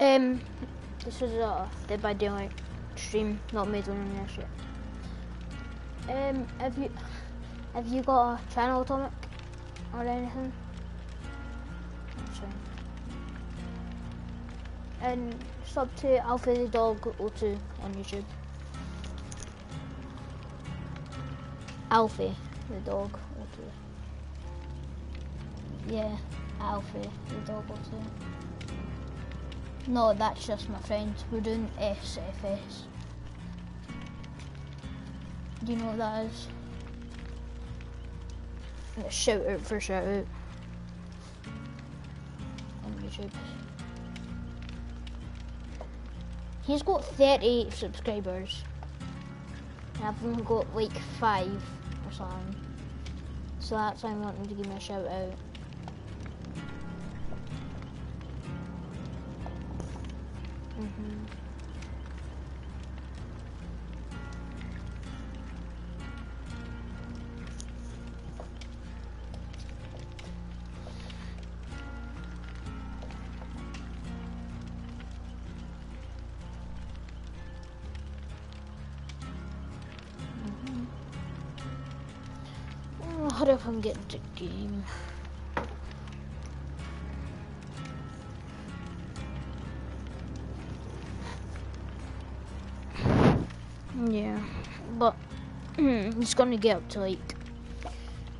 Um, this is a Dead by Daylight stream, not made on this yet. Have you got a channel, Atomic, or anything? That's fine. And sub to Alfie the Dog 02 on YouTube. Alfie the Dog 02. Yeah, Alfie the Dog 02. No, that's just my friend. We're doing SFS. Do you know what that is? A shout out for shout out on YouTube. He's got 38 subscribers. And I've only got like 5 or something. So that's why I'm wanting to give me a shout out. Hurry up and get into the game. Yeah, but he's gonna get up to like,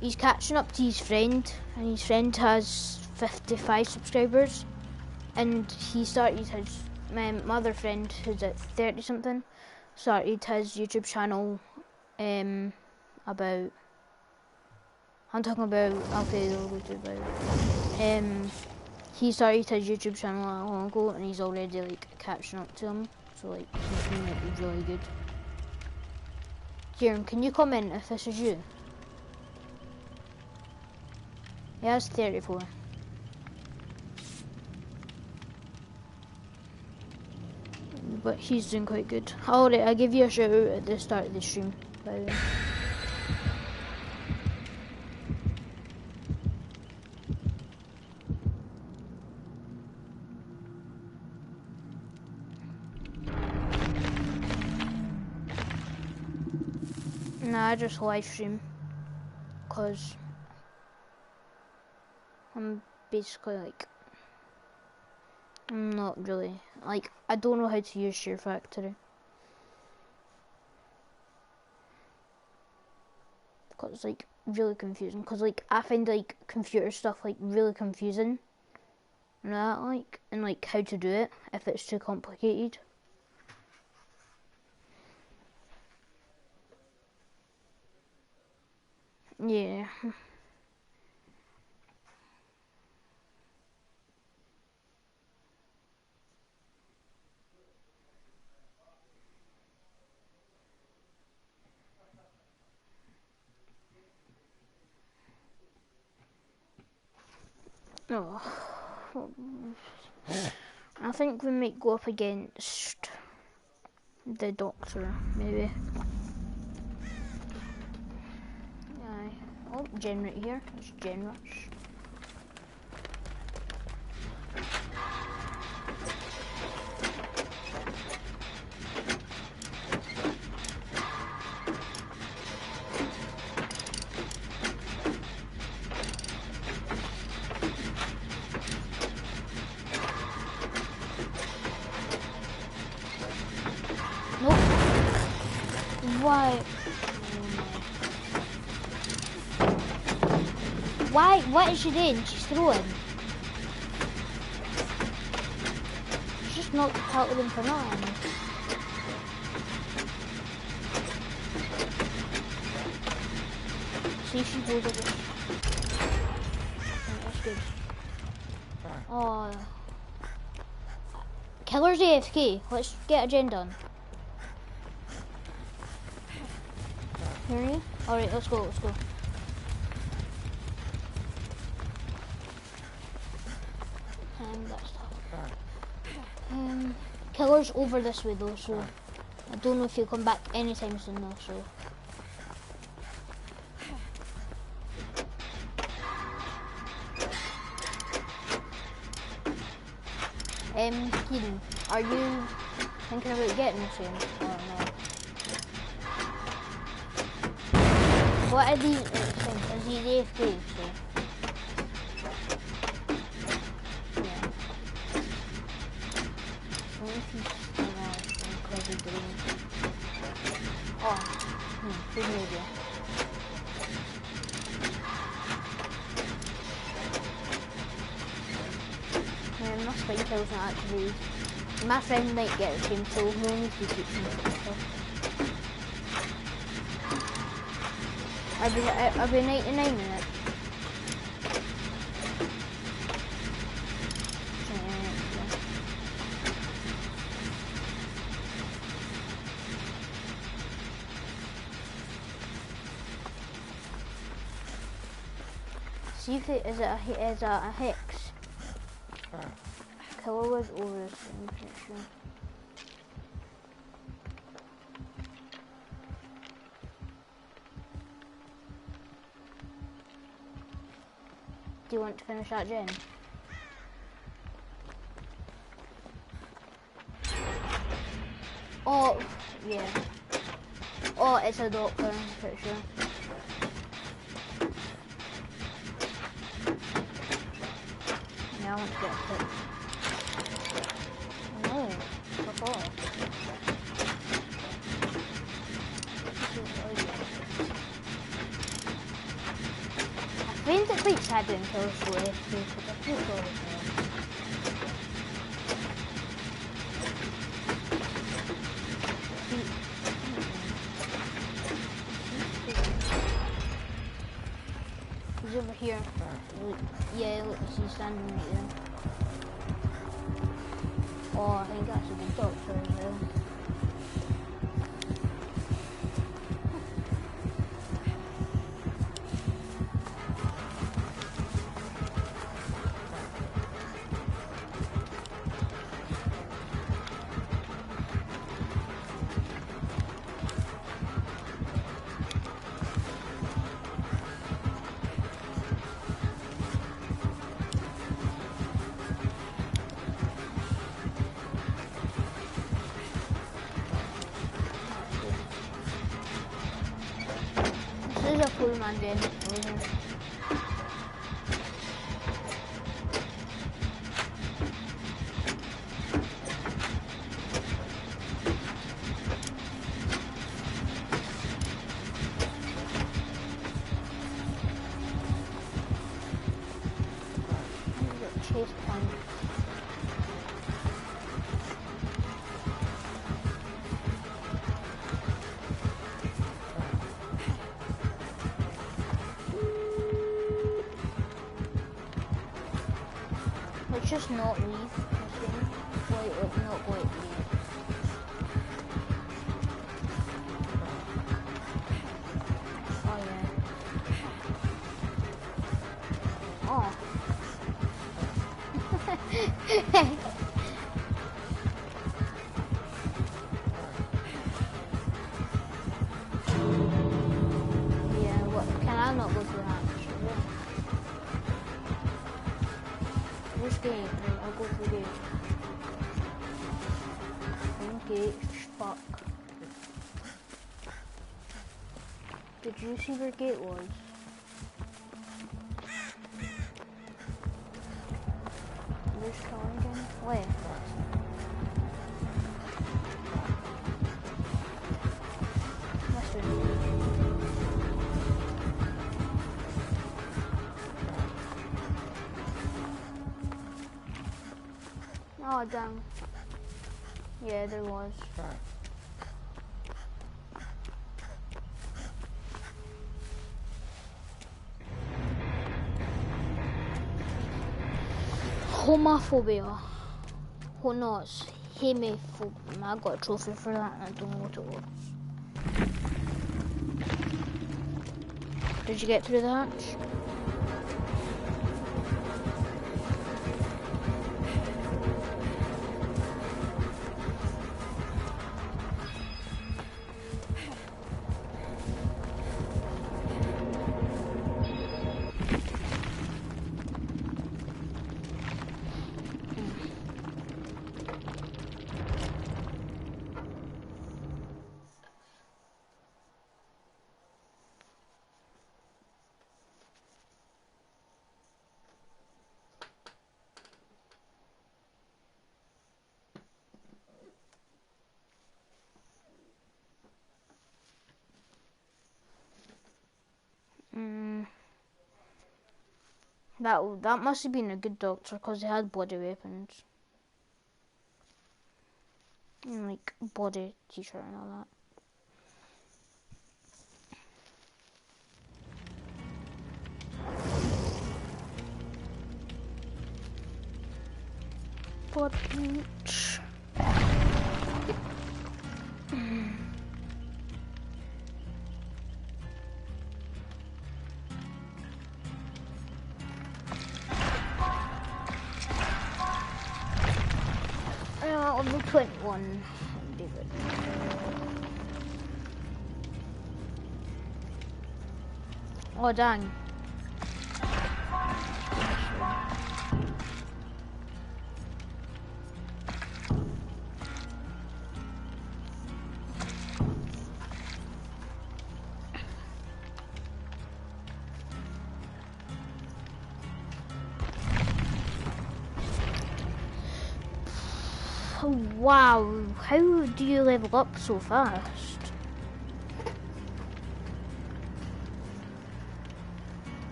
he's catching up to his friend, and his friend has 55 subscribers, and he started his, my other friend who's at 30 something, started his YouTube channel about, I'm talking about Alfredo YouTube. He started his YouTube channel a long ago, and he's already like catching up to him. So like, he's doing it really good. Kieran, can you comment if this is you? He has 34. But he's doing quite good. Alright, I give you a shout out at the start of the stream, by the way. Nah, I just live stream, cause I'm basically like, I'm not really, like, I don't know how to use Share Factory. Cause it's like really confusing, cause like I find like computer stuff like really confusing. And that like, and like how to do it if it's too complicated. Yeah. Oh. I think we might go up against the Doctor, maybe. Aye. Oh, Gen right here. It's Gen Rush. Nope. Why? Why? What is she doing? She's throwing. She's just not out them for nothing. See if she goes over. Oh, that's good. Oh. Killer's AFK. Let's get a gen done. Hear you? Alright, let's go, let's go. That's tough. Killer's over this way though, so I don't know if he'll come back anytime soon though, so. Keaton, are you thinking about getting the same or no? What are these things? Is he the AFK, so? Yeah. What if he's still alive? Because he green. Oh, good idea. Yeah, my spine kills not actually. My friend might get the same tool, no need to keep him stuff. I'll be 99 minutes. See if it is a hex. Killer was over this, I'm pretty sure. Do you want to finish that gen? Oh, yeah. Oh, it's a doctor, I'm pretty sure. Yeah, I want to get a pick. No, fuck off. I find it quite sad when kills go AFK because I feel sorry for them. He's over here. Yeah, look, he's standing right there. Oh, I think that's a good doctor as well. This is a full man gen. Chase point. Let's just not leave. Wait, not wait, leave. Oh yeah. Oh. Yeah, what? Can I not go to the hatch? Which game? I'll go to the gate. Gate, fuck. Did you see where gate was? Where's Colin again? Where? Oh damn. Yeah, there was. Homophobia. Oh no, it's hemophobia. I got a trophy for that and I don't know what it was. Did you get through the hatch? That must have been a good doctor because he had body weapons. And like body t-shirt and all that. Body punch. Level 21. David. Oh dang. Wow, how do you level up so fast?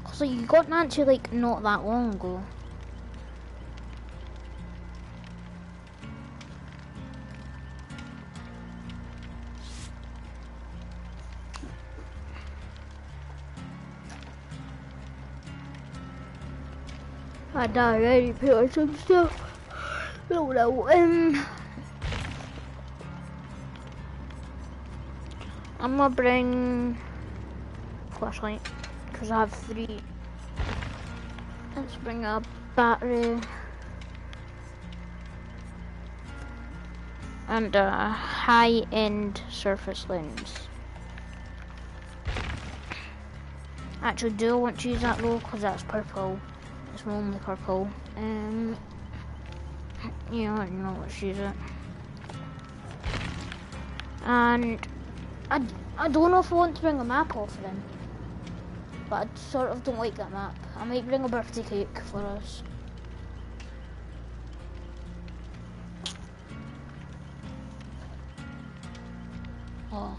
Cause like you got Nancy like not that long ago. I already put on some stuff. No, I'm gonna bring flashlight because I have 3. Let's bring a battery and a high-end surface lens. Actually, do I want to use that though? Because that's purple. It's only purple. Yeah, no, let's use it. And I don't know if I want to bring a map offering, but I sort of don't like that map. I might bring a birthday cake for us. Oh.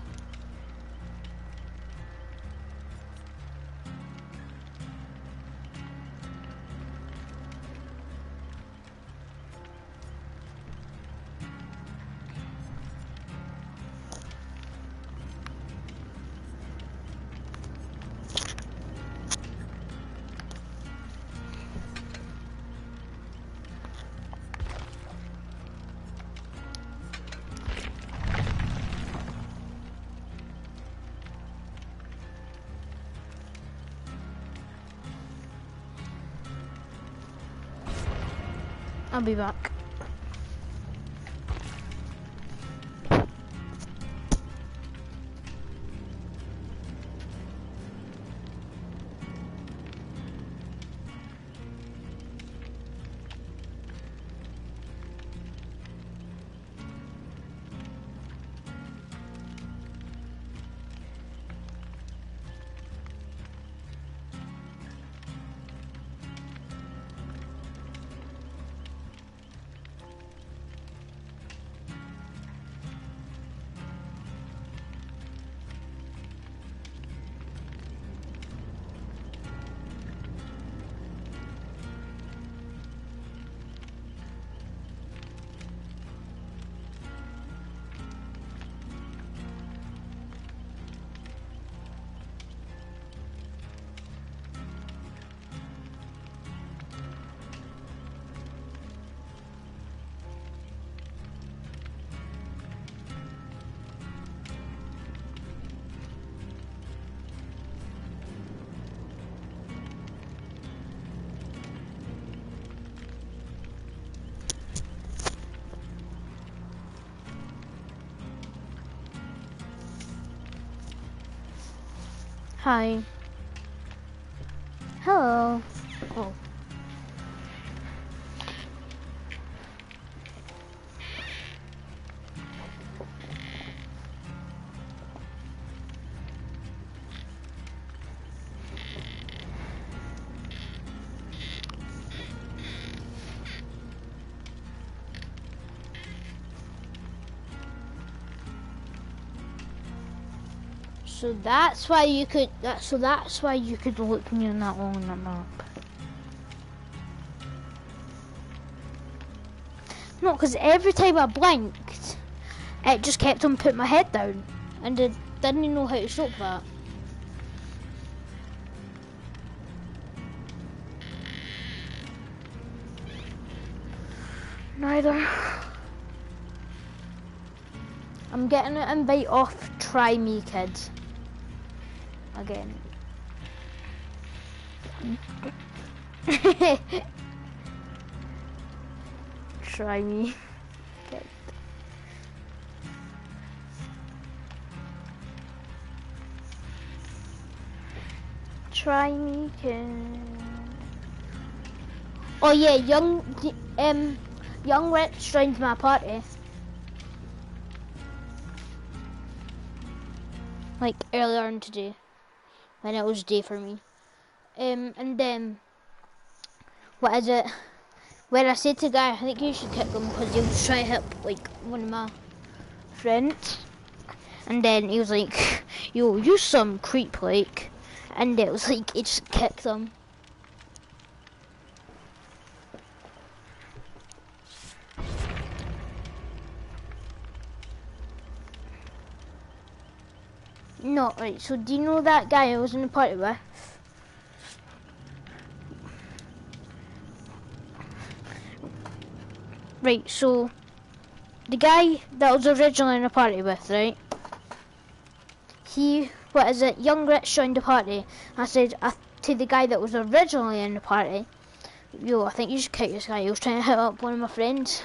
I'll be back. Hi. Hello. Oh. So that's why you could. That's why you could look me on that long on the map. No, because every time I blinked, it just kept on putting my head down, and I didn't know how to stop that. Neither. I'm getting an invite off Try Me Kids. Again. Try Me Kid. Try Me Kid. Oh yeah, Young Rich joined my party. Like earlier on today, when it was day for me. And then, what is it? Where I said to the guy, I think you should kick him because he was trying to hit like one of my friends. And then he was like, yo, you some creep like. And it was like, he just kicked him. No, right, so do you know that guy I was in the party with? Right, so the guy that I was originally in the party with, right? What is it, Young Rich joined the party. I said to the guy that was originally in the party, yo, I think you should kick this guy. He was trying to hit up one of my friends.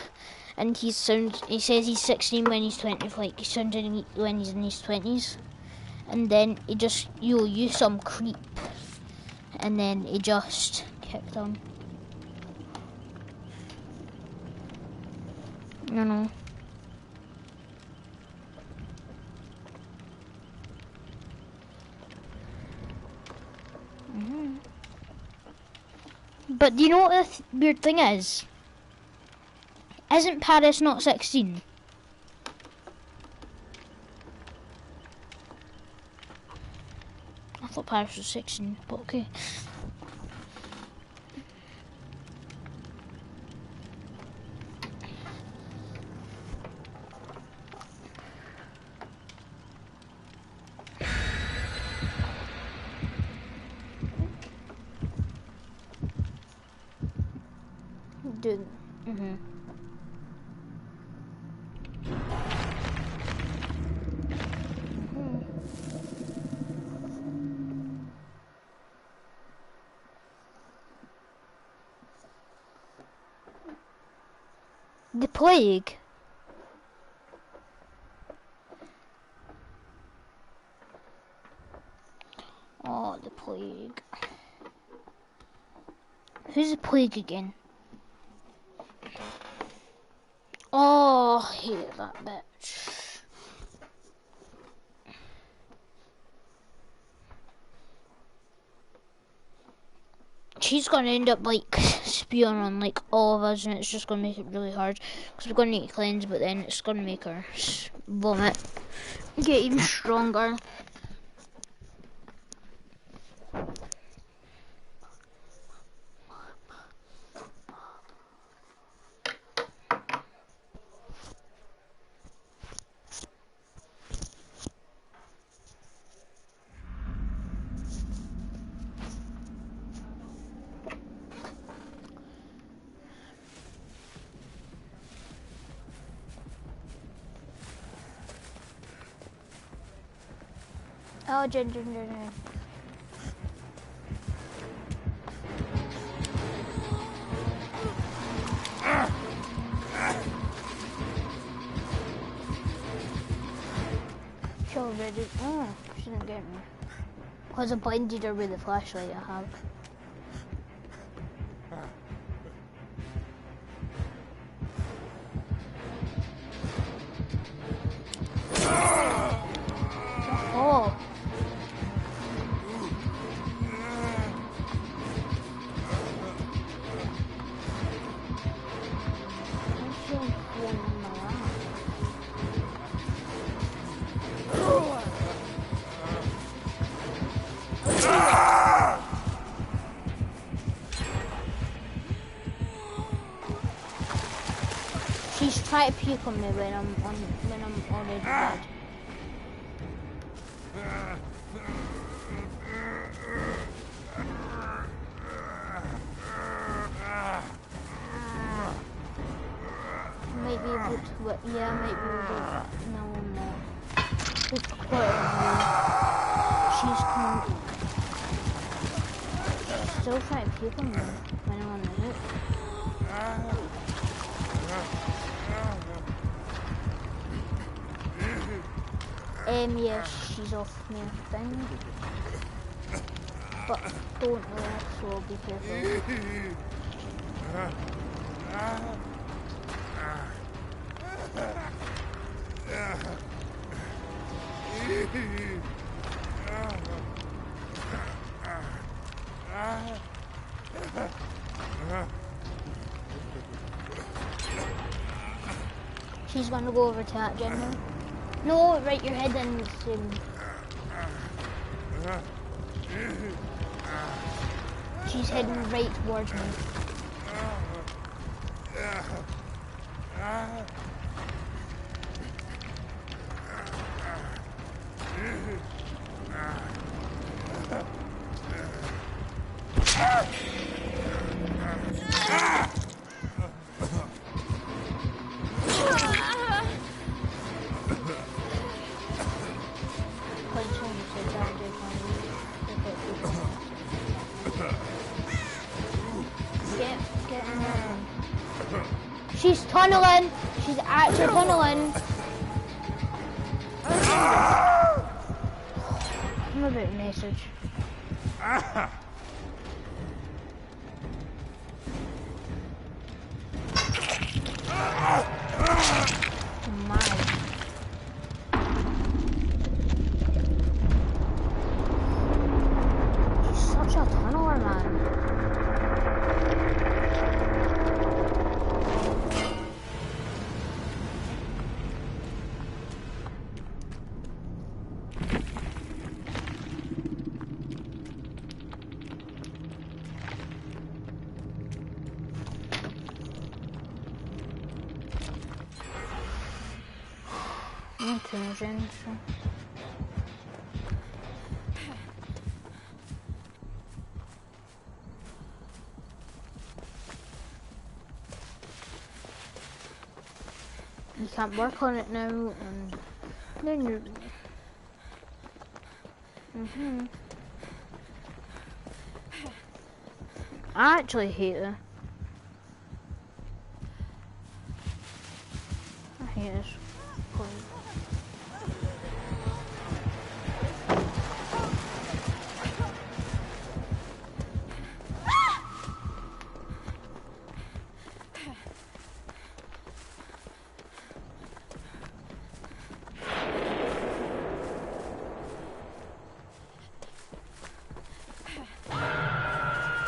And he says he's 16 when he's 20, like he sounded when he's in his 20s. And then he just, yo, you some creep. And then he just kicked him. You know. But do you know what the weird thing is? Isn't Paris not 16? I thought Paris was 16, but okay. Dude. The plague. Oh, the plague. Who's the plague again? Oh, I hate that bitch. She's gonna end up like spewing on like all of us, and it's just gonna make it really hard because we're gonna need to cleanse, but then it's gonna make her vomit, get even stronger. Oh, ginger. She already. Oh, she didn't get me. Because I blinded her with the flashlight I have. Oh. She's trying to puke on me when I'm already dead. Might be able to, but yeah, might be able to. No, I'm not. We've got it on me. She's coming. She's still trying to puke on me when I'm on the hook. Yes, she's off me, I think. But I don't know, so I'll be careful. She's gonna go over to that general. No, right, you're heading soon. She's heading right towards me. She's tunneling. She's actually tunneling. I'm a bit message. You can't work on it now, and then you're. I actually hate it. I hate this.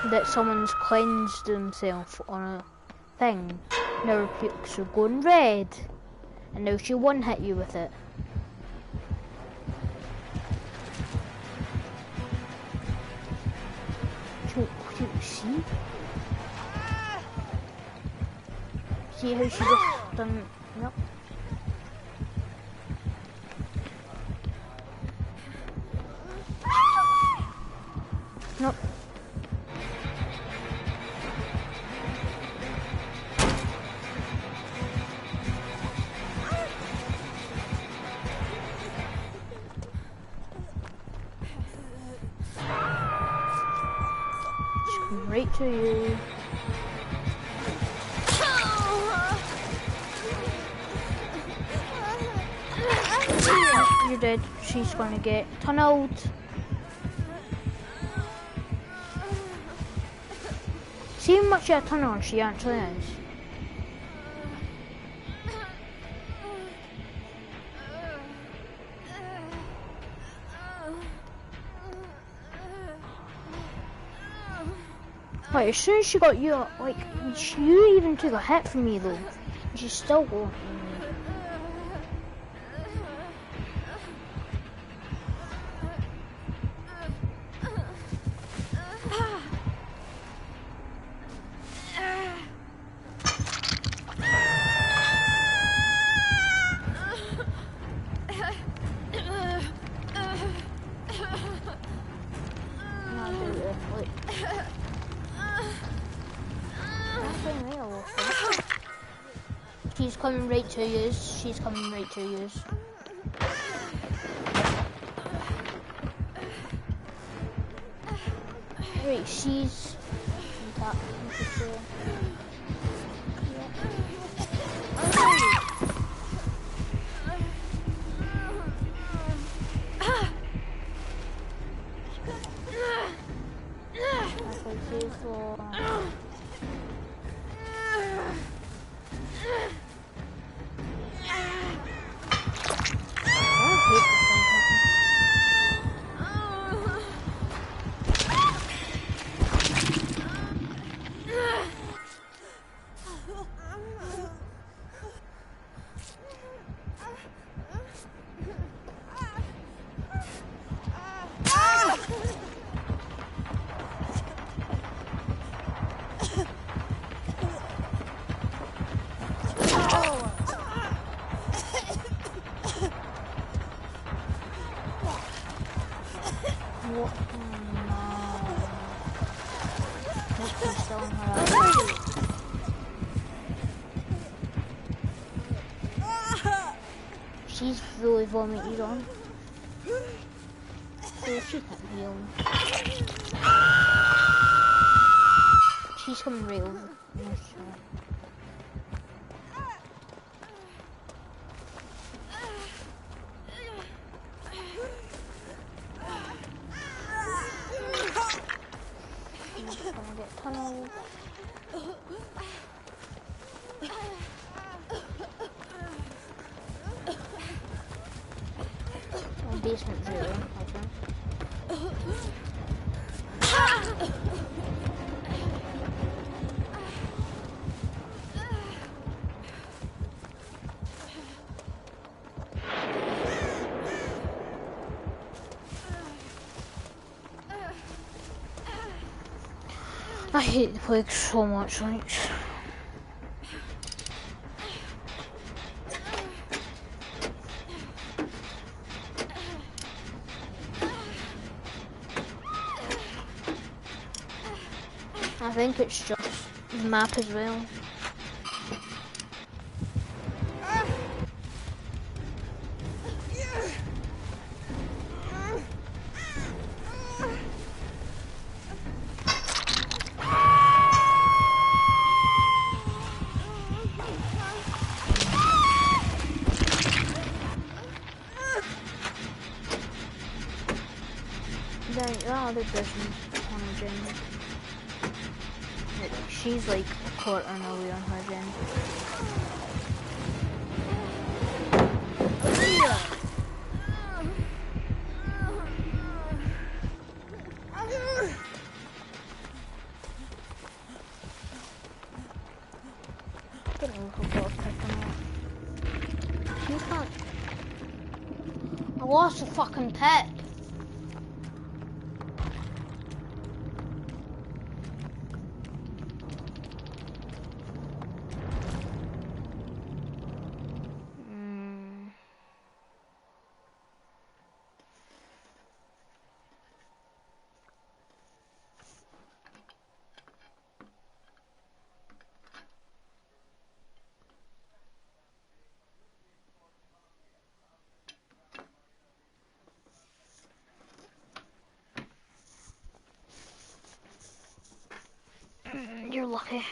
That someone's cleansed themselves on a thing. Now her pukes are going red. And now she one-hit you with it. See? See how she just done... Yep. Nope. Right to you. You're dead. She's gonna get tunneled. See how much of a tunnel she actually is. Like, as soon as she got you, like, you even took a hit from me though. And she's still going. She's coming right to you. She's coming right to you. Right, she's on top. She's really vomited on. So she can't heal. She's coming right over. No, gonna get tunneled. Basement 0, okay. I hate the plague so much, like. I think it's just the map as well. That other person's on her gen. She's like a quarter away on her gen. I lost the fucking pet. You're lucky.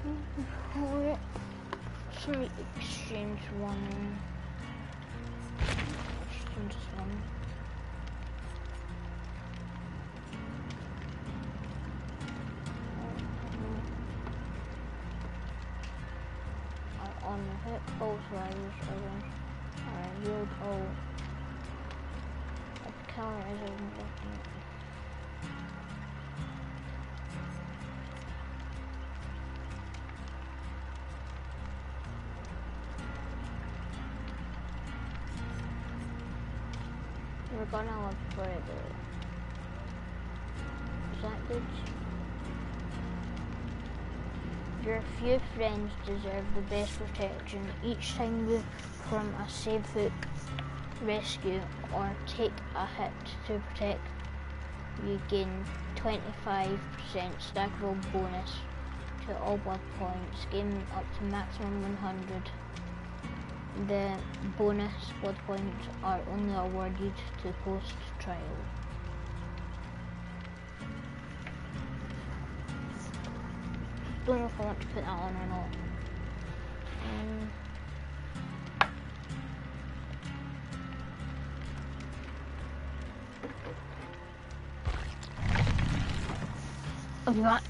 Wait, some exchange one. Exchange this one. On the hit, all sliders, orange. Alright, yield all. The counter is open. We're gonna look for it. Is that good? Your few friends deserve the best protection. Each time you perform a save hook, rescue, or take a hit to protect, you gain 25% stackable bonus to all blood points, gaining up to maximum 100. The bonus blood points are only awarded to post-trial. Don't know if I want to put that on or not. I'll be back.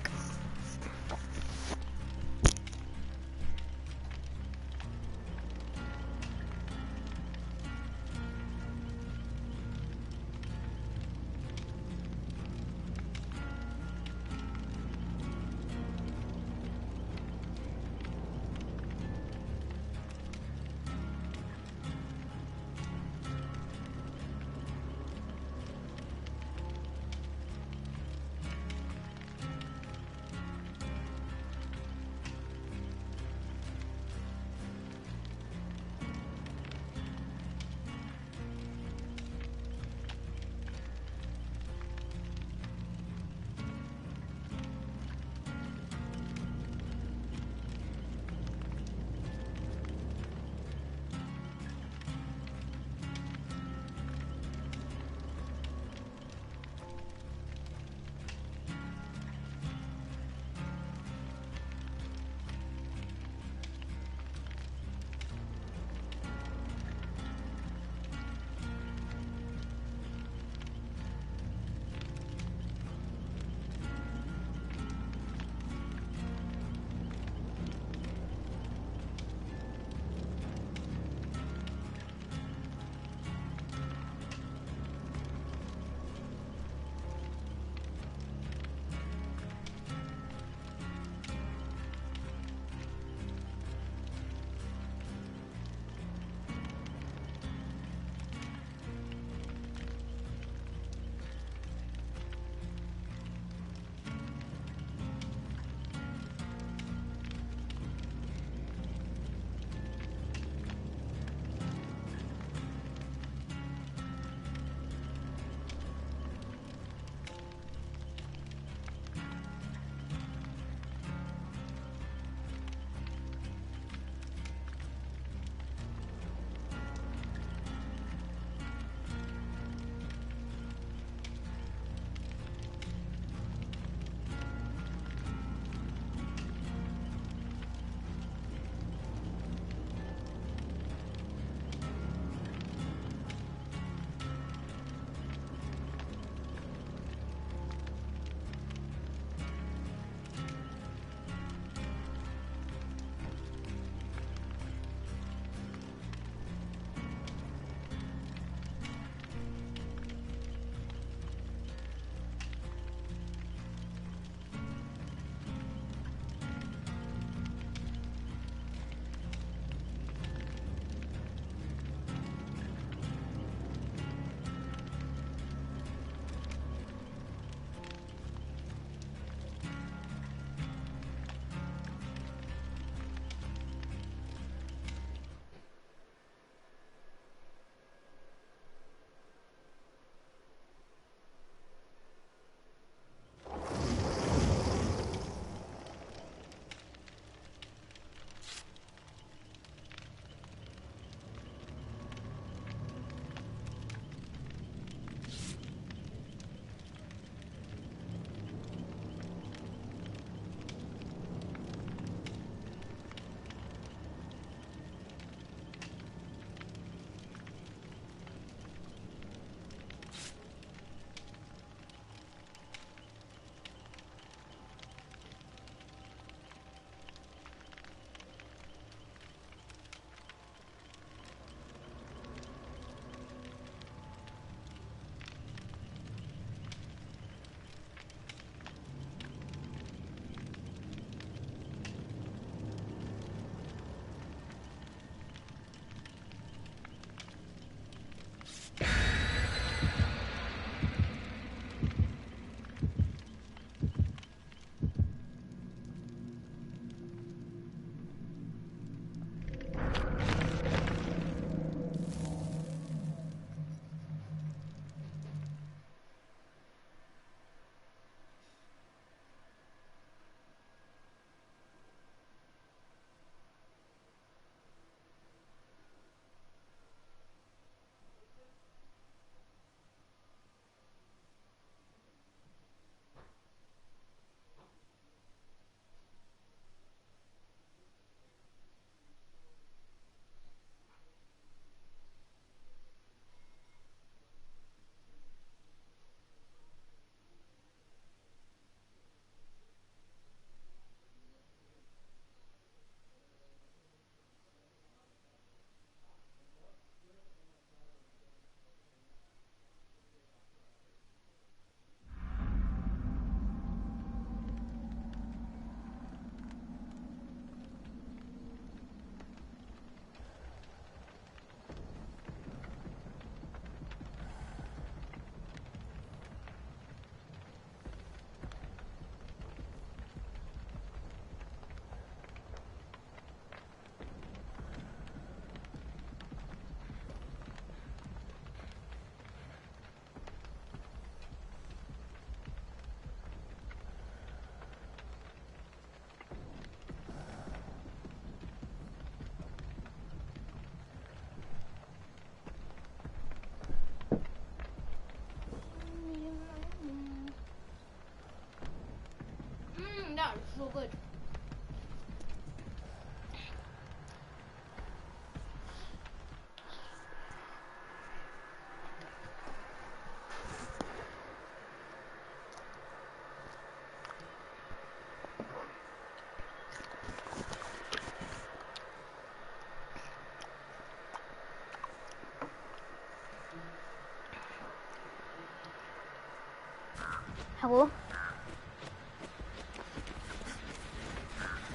Hello?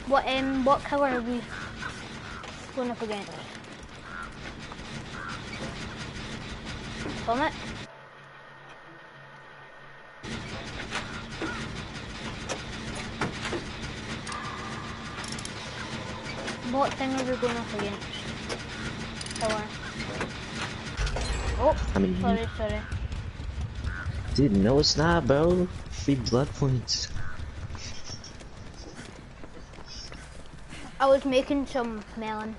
What colour are we going up against? Summit? What thing are we going up against? Colour. Oh, I mean, sorry. Dude, no it's not, bro. Free blood points. I was making some melon.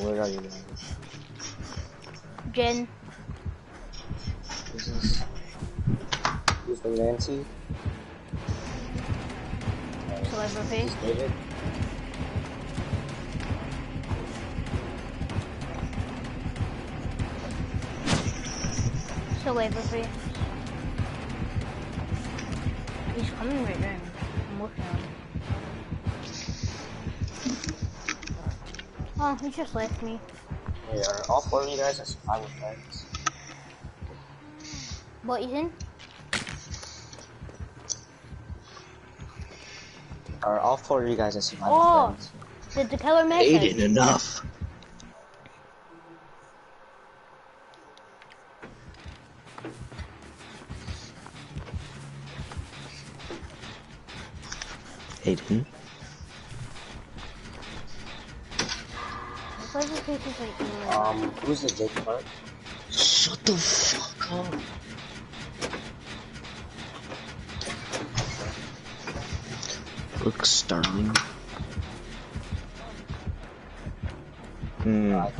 Where are you guys? Jen. Who's the Nancy? Celebrity. Who's David? Celebrity. He's coming right now. I'm working on him. Oh, he just left me. Hey, are all 4 of you guys as survival friends? What, Ethan? Are all 4 of you guys as survival Oh, friends? did the killer message? Aiden, enough. Aiden. Who's the Jake part? Shut the fuck up. Look, Starling. Yeah.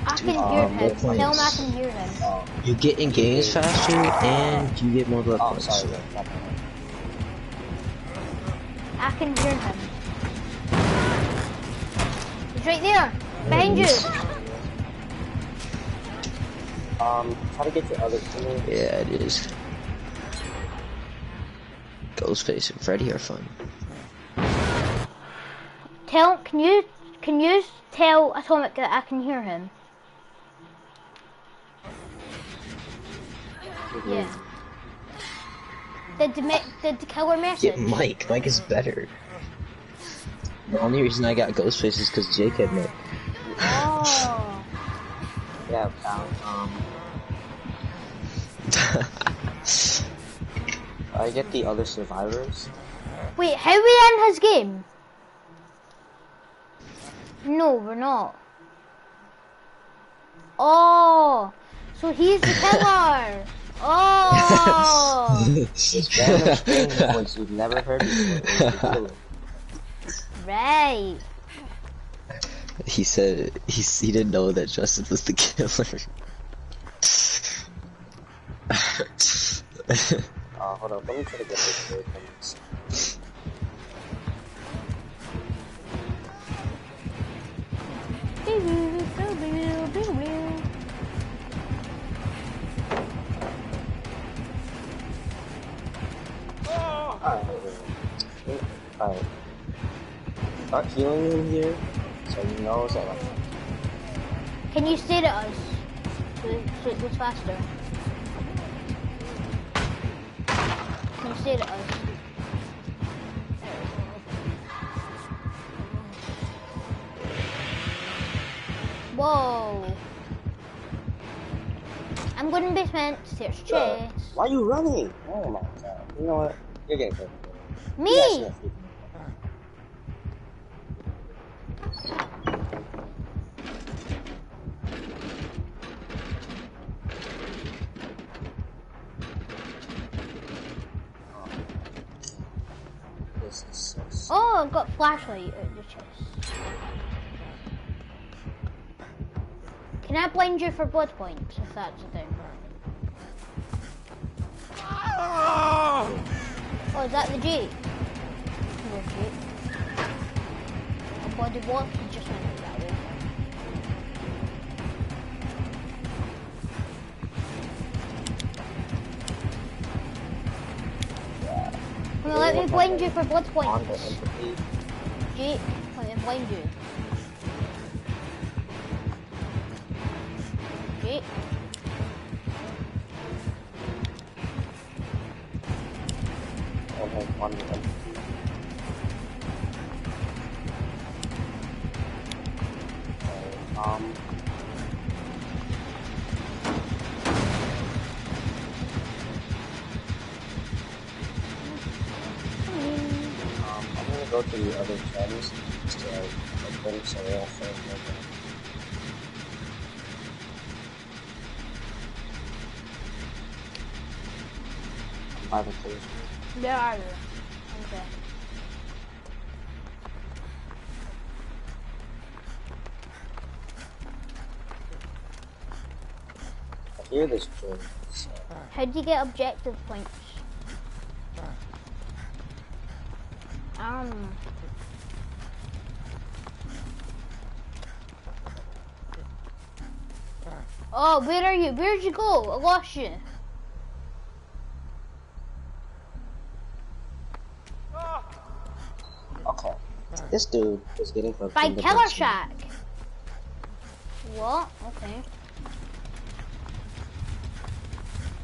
I can hear him. Tell him I can hear him. You get in games faster and you get more blood points. Sorry. I can hear him. He's right there. Behind you. Try to get your other team. Yeah, it is. Ghostface and Freddy are fun. Can you tell Atomic that I can hear him? Yeah. Did the killer message? Get Mike. Mike is better. The only reason I got Ghostface is because Jake had Mike. Oh. Yeah, I get the other survivors. Wait, how are we in his game? No, we're not. Oh, so he's the killer. Oh. This random strange voice you've never heard before. Right. He said he didn't know that Justin was the killer. Hold on, let me try to get this away from this. Alright. Start healing in here, so you know so like. Can you stay to us? So it goes faster. Can you stay to us? Whoa. I'm going in basement. There's chest. Why are you running? Oh my god. You know what? You're getting good. Me? Yes. This is so Oh, I've got flashlight at the chest. Can I blind you for blood points if that's a thing? Oh, is that the Jeep? No Jeep. A body block? He just went out that way. Come on, let me blind you for blood On points. the empathy. Jake, let me blind you. Jake. And then on the empathy. Okay, I'm gonna go to the other channels just to open so they all fit like that. By the closure. Where are you? Okay. I hear this joke. So. How do you get objective points? Oh, where are you? Where'd you go? I lost you. Okay. This dude is getting hooked By in the Killer basement. Shack. What? Okay.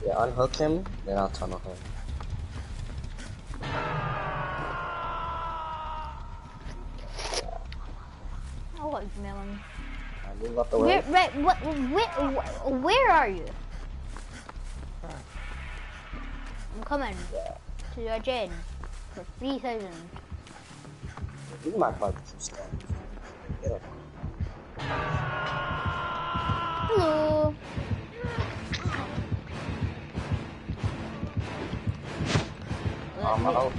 Yeah, unhook him, then I'll tunnel him. I like melon. I move up the way. Where are you? I'm coming to your gen for 3,000. You might bug some stuff. Get up. Hello.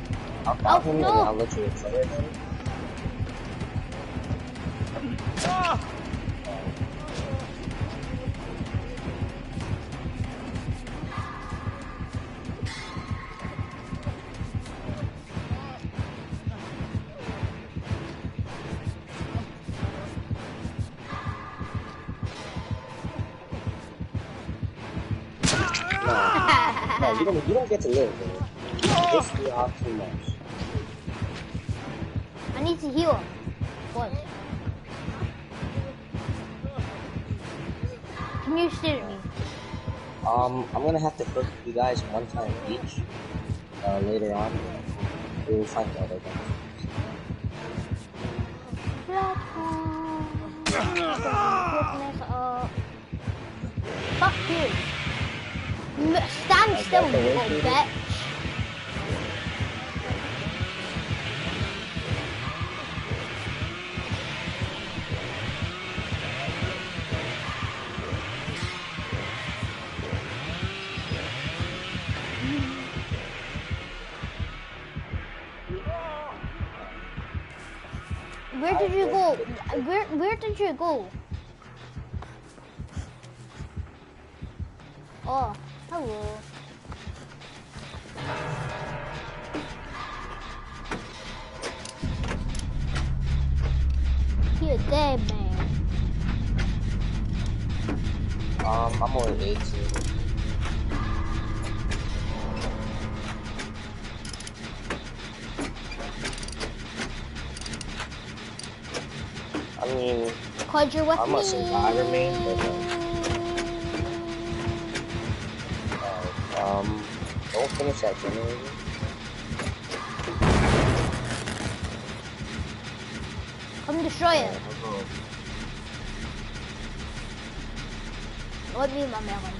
I'll call him no. and I'll let you accelerate him. No, you don't get to live, man. This is off too much. I need to heal him. What? Can you steer me? I'm gonna have to hook you guys one time each. Later on, we'll find out again. Fuck you. Stand still, you little bitch. Where did you go? Where did you go? Oh, hello. You're dead, man. I'm only 18. I mean, Cause you're with I'm me. a survivor main, but don't finish that generator. Come destroy it. Let me my melon.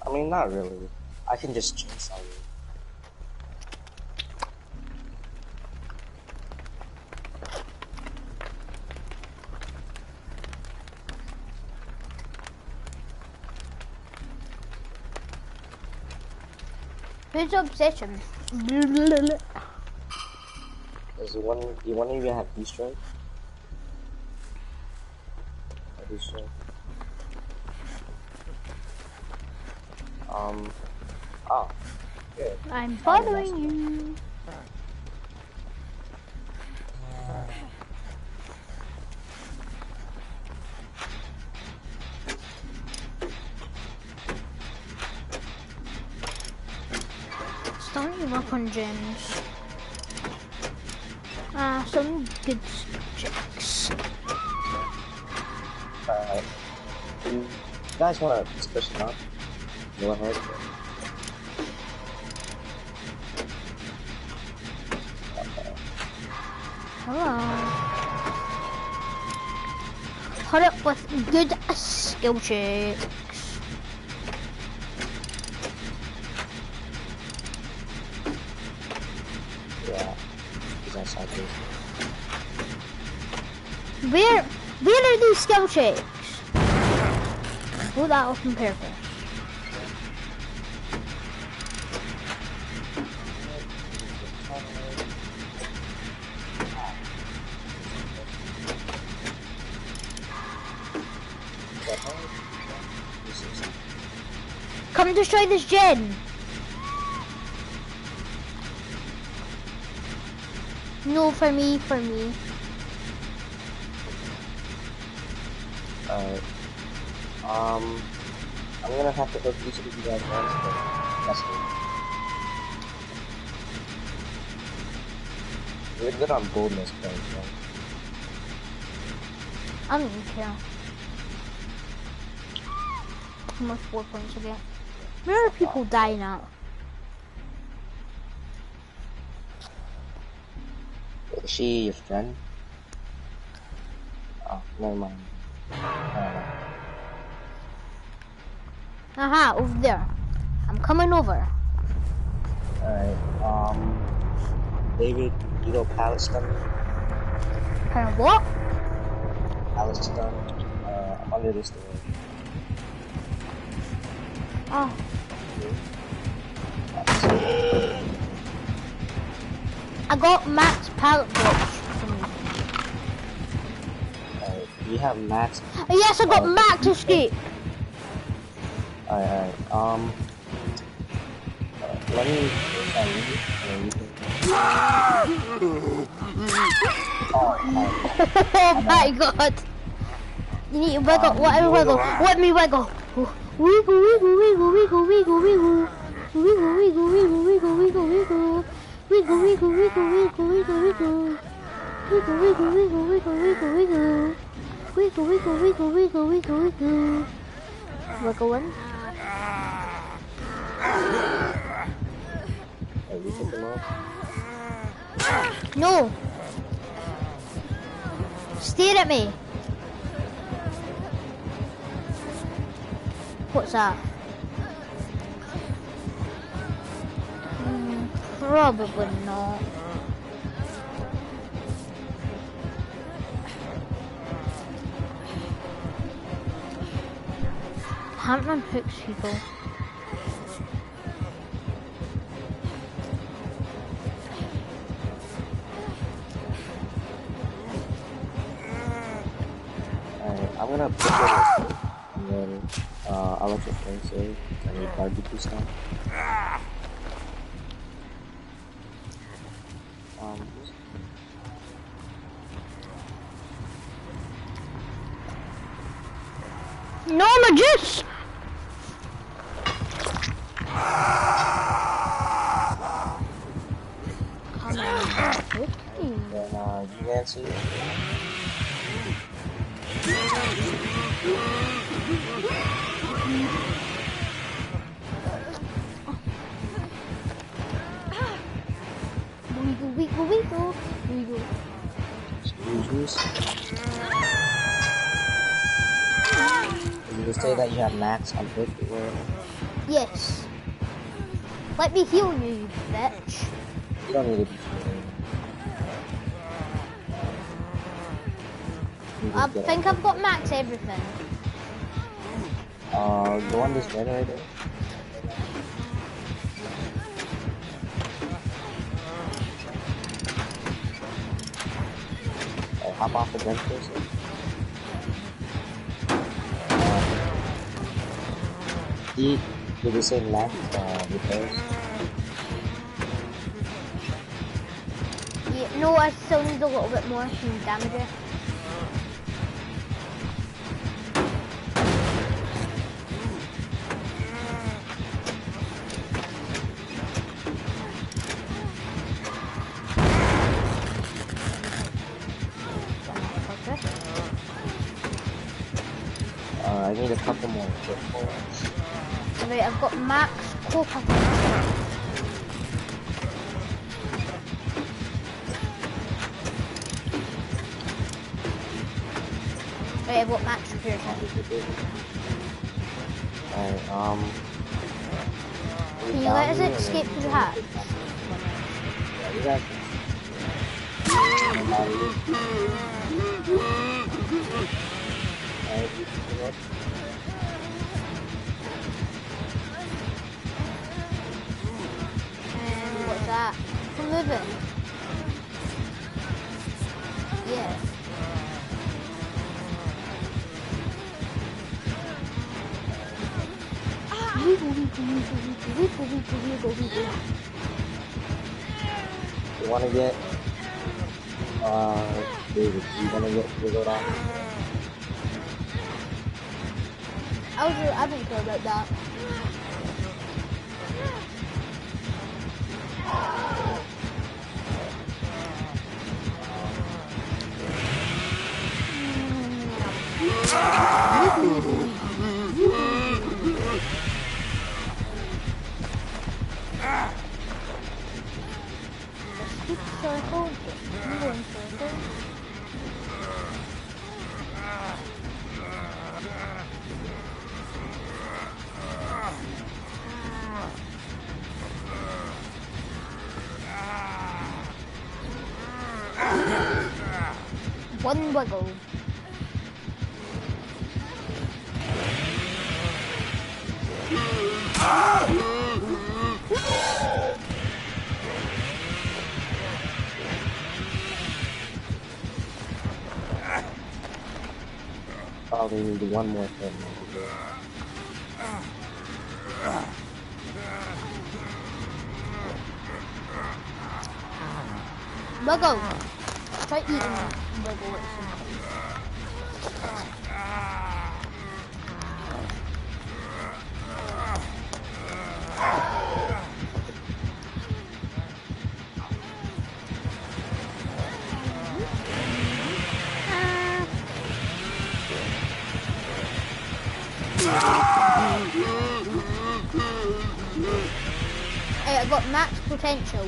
I mean, not really. I can just chainsaw you. Who's obsession? Is one of you have D-Strike? D-Strike. Oh. Good. I'm following you. Weapon gens. Some good checks. Alright. You guys want to discuss it up? Go ahead. Hello. Hurry up with good skill checks. Yeah. Because I saw this. Where are these skill checks? Pull that off on purpose. Come destroy this gen. No, for me. Alright. I'm gonna have to hook each of you guys once, but that's it. We're good on boldness points, right? I don't even care. How much 4 points I get? Where are people dying at? Is she your friend? Oh, never mind. Aha, over there. I'm coming over. Alright, David, you go Palestine? Kind of what? Palestine, under this door. Oh. I got Max pallet box from you. You have Max. Yes, I got Max escape. Alright, let me Oh my god. You need to wiggle, whatever wiggle. Let me wiggle. Wiggle, wiggle, wiggle, wiggle, wiggle, wiggle. Wiggle, wiggle, wiggle, wiggle, wiggle, wiggle. Wiggle, wiggle, wiggle, wiggle, wiggle, wiggle. Wiggle, wiggle, wiggle, wiggle, wiggle, wiggle. Wiggle, wiggle, wiggle, wiggle, wiggle, wiggle. Wiggle one. you took them off? No. Stare at me. What's that? Probably not. Hampman hooks people. I'm gonna put it and then I'll let your friend say I need barbecue stuff. No, my juice! Come on, then you answer it. Wiggle, wiggle, wiggle, wiggle. Juice. You say that you have max on 50 or Yes. Let me heal you, you bitch. you don't need to be healing. I think I've got max everything. The one that's generated. Hop off the bench first. Do the same length repairs? Yeah, no, I still need a little bit more to damage it. I need a couple more checkpoints. Alright, I've got max core potential. Right, I've got max repair time. Alright, Can you let us escape through the hatch? Yeah, you guys. And what's that? We're moving. Yeah. You wanna get, David, you wanna get wiggled off? I don't care about that. Keep circle, just move in circle. One wiggle. Probably need one more thing. Wiggle. Try eating wiggle. Hey, I got max potential.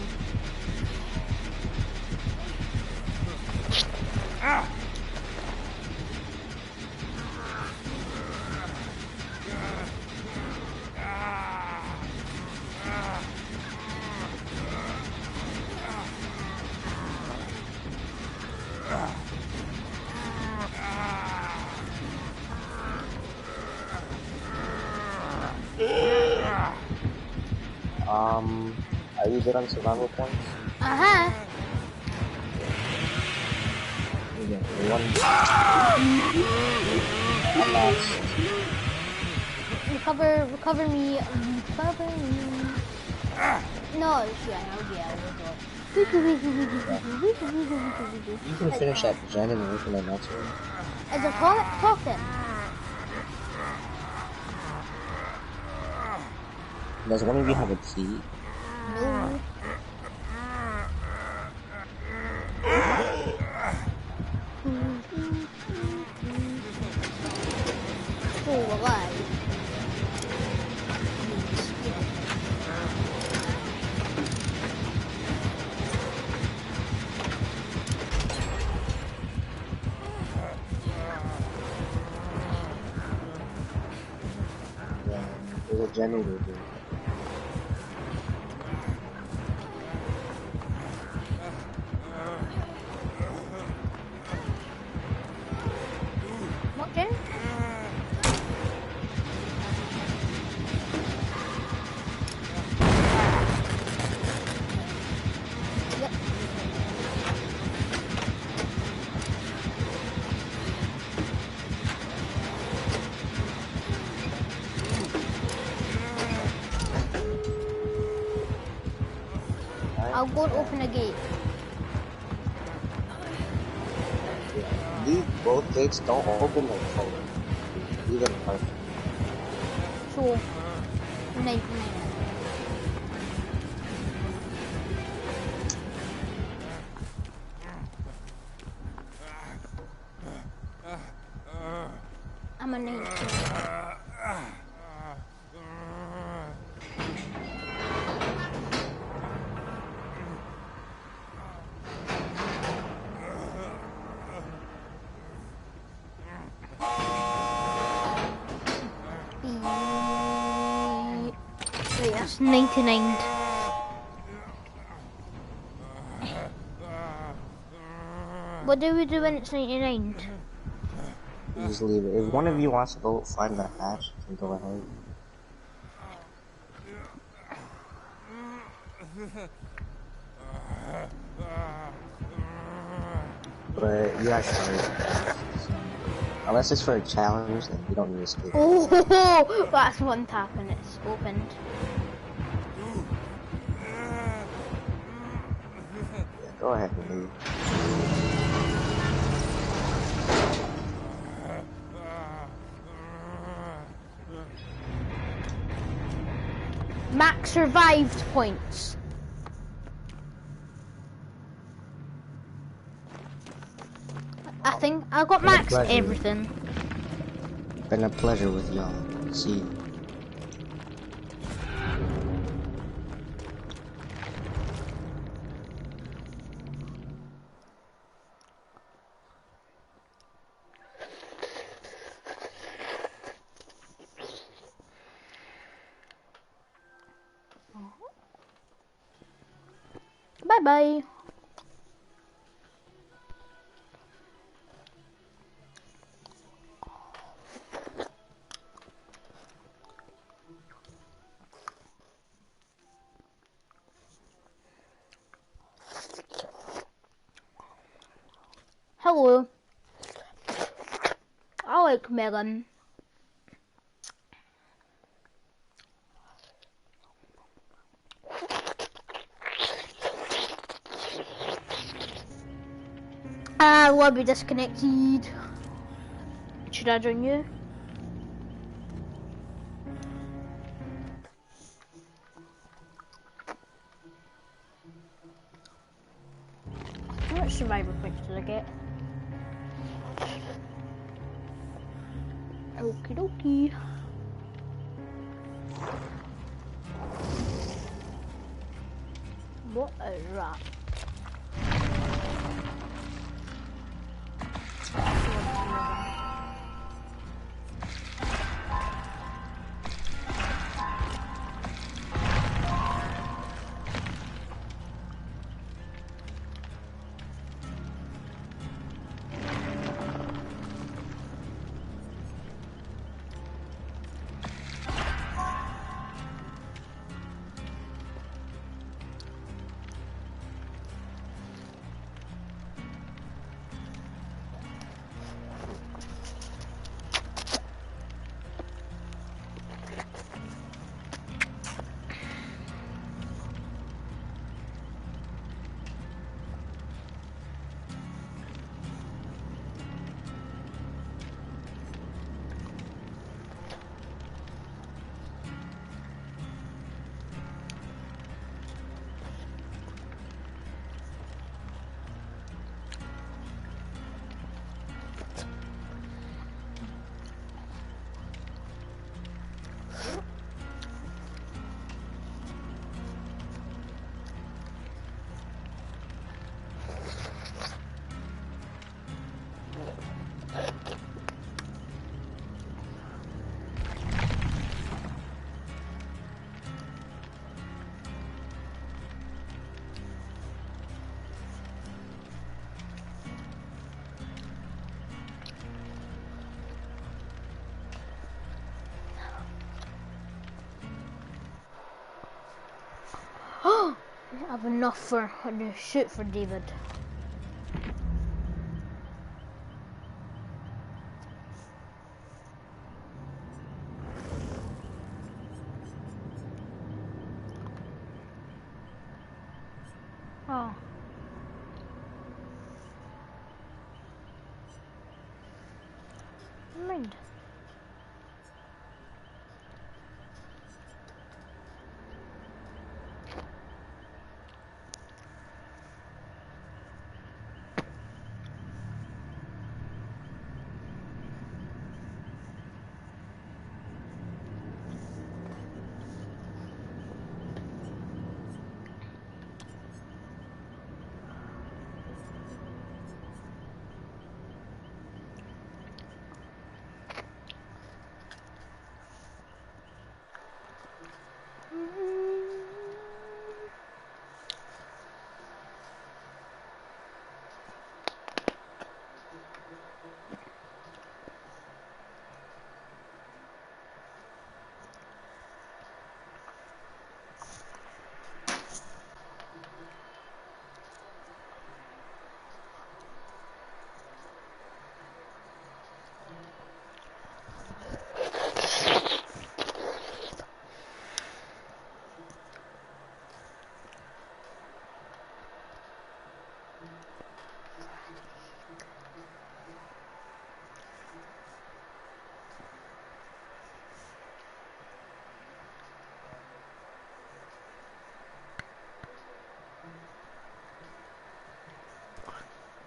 Are you good on survival points? Uh-huh. Yeah, one. I'm lost. Recover me. No, yeah. You can finish that gen and work on that next one. Is a talking? Does one of you have a key? No. Oh, alive. Yeah, there's a generator here. What, Jen? Yep. I'll go and open a gate. Yeah. Leave both gates, don't open them fully. Leave them perfect. So, night. I'm a 19. Wait, that's 99. What do we do when it's 99? You just leave it. If one of you wants to go find the hatch, you can go ahead. But you guys should. Unless it's for a challenge, then you don't need to escape. Oh, that's one tap and it's opened. Yeah, go ahead and leave. Max survived points. I think I got max everything. Been a pleasure with y'all. See you. Bye bye. Hello. I like melon. Lobby disconnected. Should I join you? How much survivor points did I get? Okie dokie. What a rat. I have enough for a shoot for David. Oh. Mind.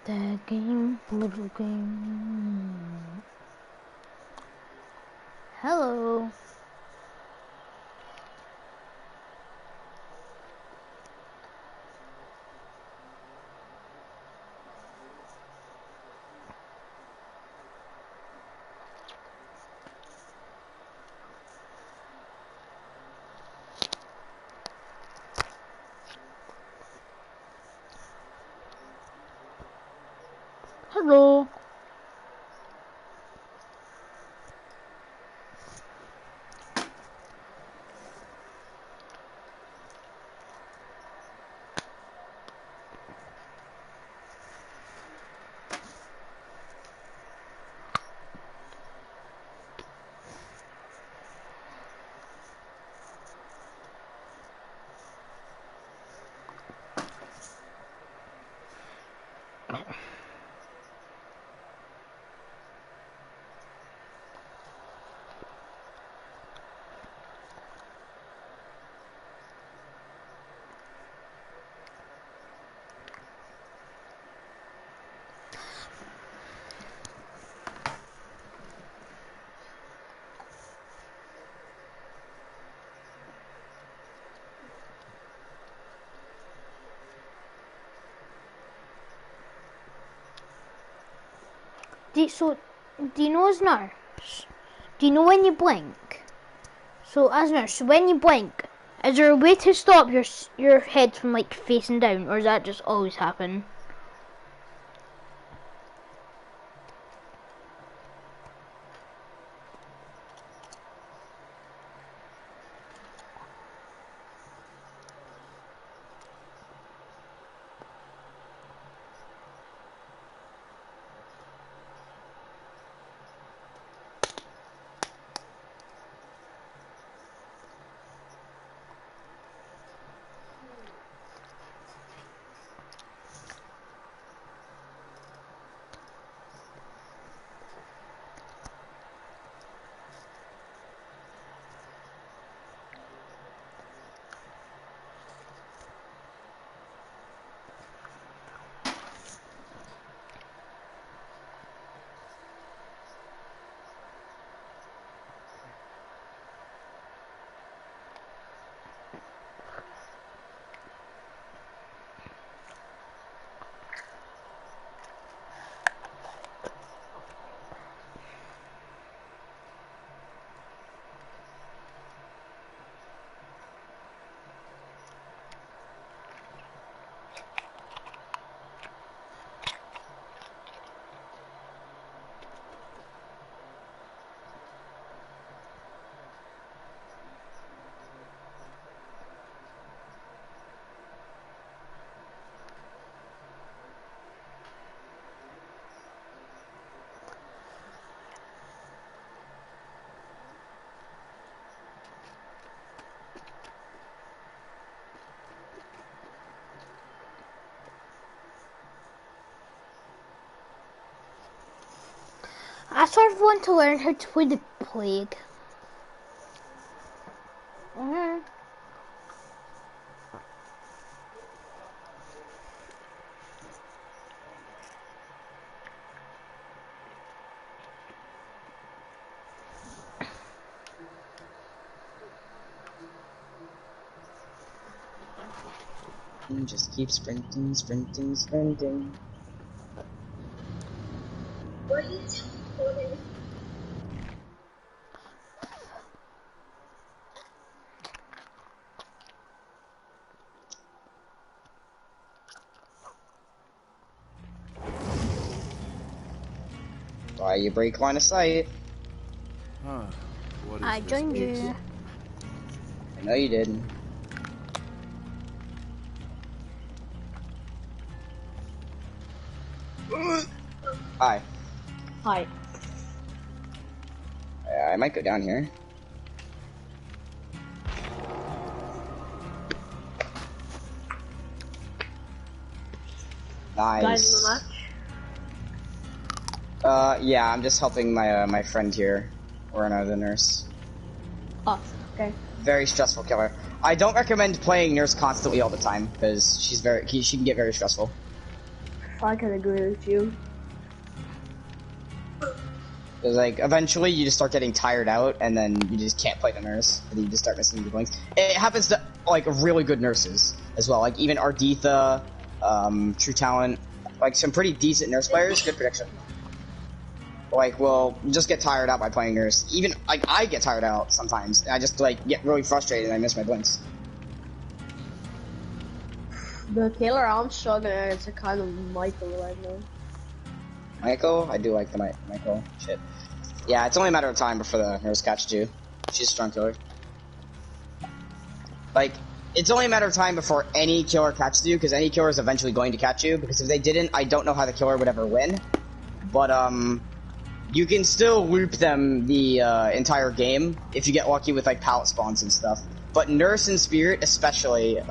The game, little game. Hello. Hello. Do you know as nurse? Do you know when you blink? So as nurse, when you blink, is there a way to stop your head from like facing down, or does that just always happen? I sort of want to learn how to play the Plague. Just keep sprinting, sprinting, sprinting. What are you teleporting? Why you break line of sight? Huh. What is I this joined place? you. I know you didn't. Hi. Hi. I might go down here. Guys, Nice. in the match? Yeah, I'm just helping my my friend here, or another nurse. Oh, okay. Very stressful killer. I don't recommend playing nurse constantly all the time because she can get very stressful. I can agree with you. Because, like, eventually you just start getting tired out, and then you just can't play the nurse, and you just start missing your blinks. It happens to, like, really good nurses as well. Like, even Arditha, True Talent, like, some pretty decent nurse players, good prediction. Like, will just get tired out by playing nurse. Even, like, I get tired out sometimes, and I just, like, get really frustrated and I miss my blinks. The killer I'm struggling is a kind of Michael right now. Michael? I do like the Michael. Shit. Yeah, it's only a matter of time before the nurse catches you. She's a strong killer. Like, it's only a matter of time before any killer catches you, because any killer is eventually going to catch you, because if they didn't, I don't know how the killer would ever win. But, you can still loop them the, entire game, if you get lucky with, like, pallet spawns and stuff. But Nurse and Spirit, especially,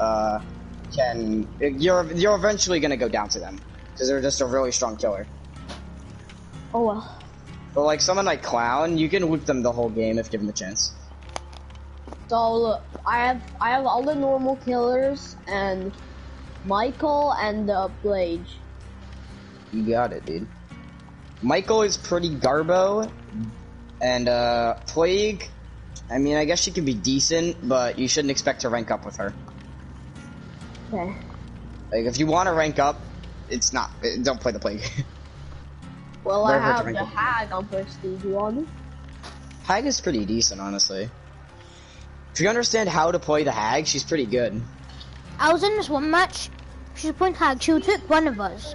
you're eventually gonna go down to them, because they're just a really strong killer. Oh well. But, like, someone like Clown, you can loop them the whole game if given the chance. So look, I have all the normal killers and Michael and Blade. You got it, dude. Michael is pretty garbo, and Plague, I mean, I guess she could be decent, but you shouldn't expect to rank up with her. Okay. Like, if you want to rank up, don't play the Plague. Well, I Very hard to have rank the up. Hag on Prestige 1. Hag is pretty decent, honestly. If you understand how to play the Hag, she's pretty good. I was in this one match. She was playing Hag. She would pick one of us.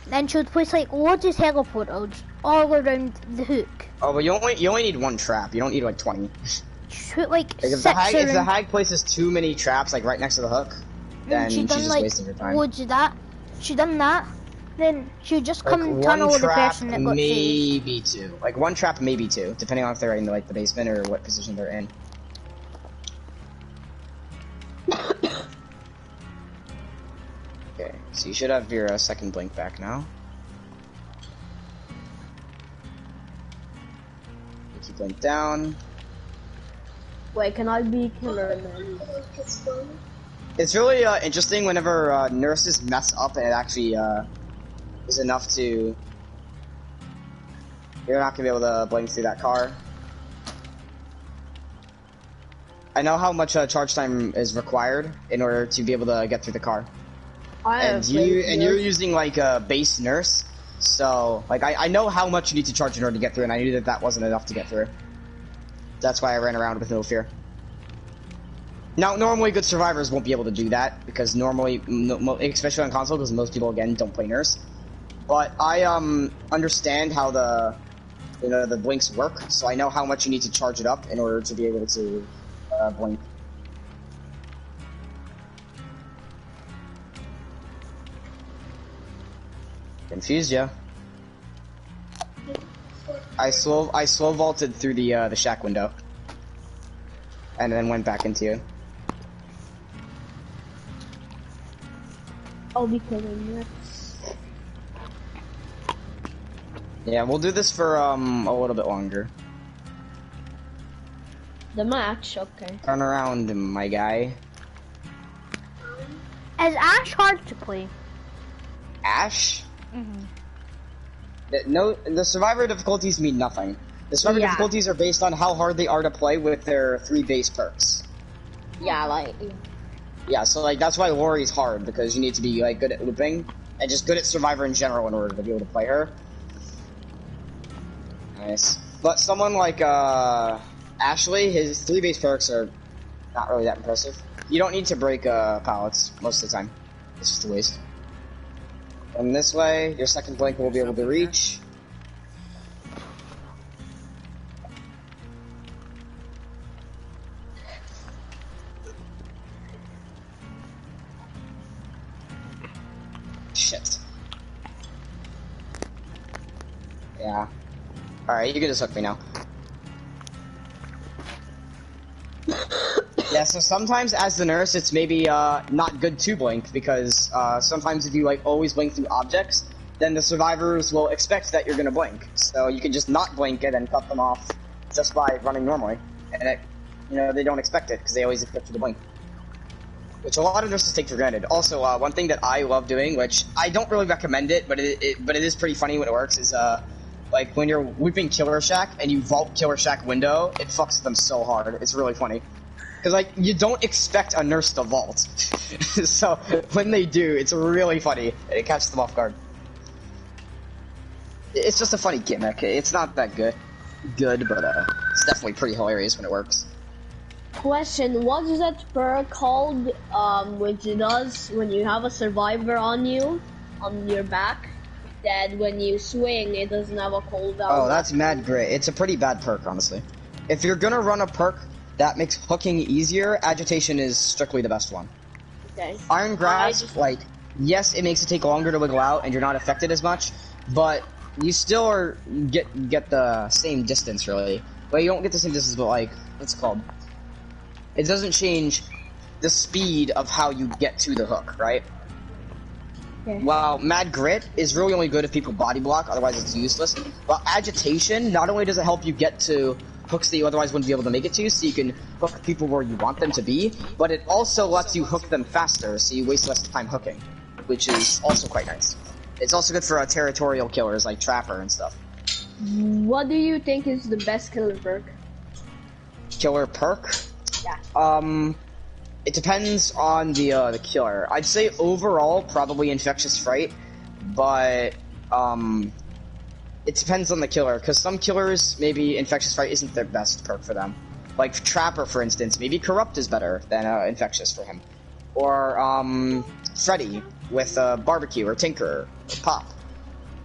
Then she would place like loads of teleporters all around the hook. Oh, but you only need one trap. You don't need like 20. She put like Like, if six the Hag places too many traps, like right next to the hook, then she she's done just like wasting your time. loads of that. She done that. Then she would just Like, come and one tunnel with the trap, person that got saved. maybe two. Like, one trap, maybe two, depending on if they're in, like, the basement or what position they're in. Okay, so you should have your second blink back now. Keep blink down. Wait, can I be killer then? It's really interesting whenever nurses mess up and it actually is enough to... You're not gonna be able to blink through that car. I know how much charge time is required in order to be able to get through the car. You're using like a base nurse, so like I know how much you need to charge in order to get through, and I knew that wasn't enough to get through. That's why I ran around with no fear. Now, normally good survivors won't be able to do that, because normally, especially on console, because most people, again, don't play nurse. But I, understand how the blinks work, so I know how much you need to charge it up in order to be able to, blink. Confused ya. I slow vaulted through the shack window. And then went back into you. I'll be killing next. Yeah, we'll do this for a little bit longer. The match, okay. Turn around, my guy. Is Ash hard to play? Ash? The survivor difficulties mean nothing. The survivor difficulties are based on how hard they are to play with their 3 base perks. Yeah, like... Yeah, so like that's why Lori's hard, because you need to be like good at looping and just good at survivor in general in order to be able to play her. Nice. But someone like Ashley, his 3 base perks are not really that impressive. You don't need to break pallets most of the time. It's just a waste. And this way, your second blink will be able to reach. Shit. Yeah. Alright, you can just hook me now. Yeah, so sometimes as the nurse, it's maybe not good to blink, because sometimes if you like always blink through objects, then the survivors will expect that you're gonna blink. So you can just not blink it and cut them off just by running normally. And they don't expect it, because they always expect you to blink. which a lot of nurses take for granted. Also, one thing that I love doing, which I don't really recommend it, but it is pretty funny when it works, is like when you're whipping Killer Shack and you vault Killer Shack window, it fucks them so hard. It's really funny. Because, like, you don't expect a nurse to vault. So, when they do, it's really funny, and it catches them off guard. It's just a funny gimmick. It's not that good, but it's definitely pretty hilarious when it works. Question, what is that perk called, which it does when you have a survivor on you, on your back, that when you swing, it doesn't have a cooldown? Oh, that's Mad Grit. It's a pretty bad perk, honestly. If you're gonna run a perk that makes hooking easier, Agitation is strictly the best one. Okay. Iron Grasp, like, yes, it makes it take longer to wiggle out, and you're not affected as much, but you still get the same distance, really. Well, you don't get the same distance, but, like, what's it called? It doesn't change the speed of how you get to the hook, right? Okay. While Mad Grit is really only good if people body block, otherwise it's useless. But Agitation, not only does it help you get to hooks that you otherwise wouldn't be able to make it to, so you can hook people where you want them to be, but it also lets you hook them faster, so you waste less time hooking, which is also quite nice. It's also good for territorial killers like Trapper and stuff. What do you think is the best killer perk? Killer perk? Yeah. It depends on the killer. I'd say overall probably Infectious Fright, but it depends on the killer, because some killers, maybe Infectious Fright isn't their best perk for them. Like Trapper, for instance, maybe Corrupt is better than Infectious for him. Or Freddy with Barbecue, or Tinker, or Pop.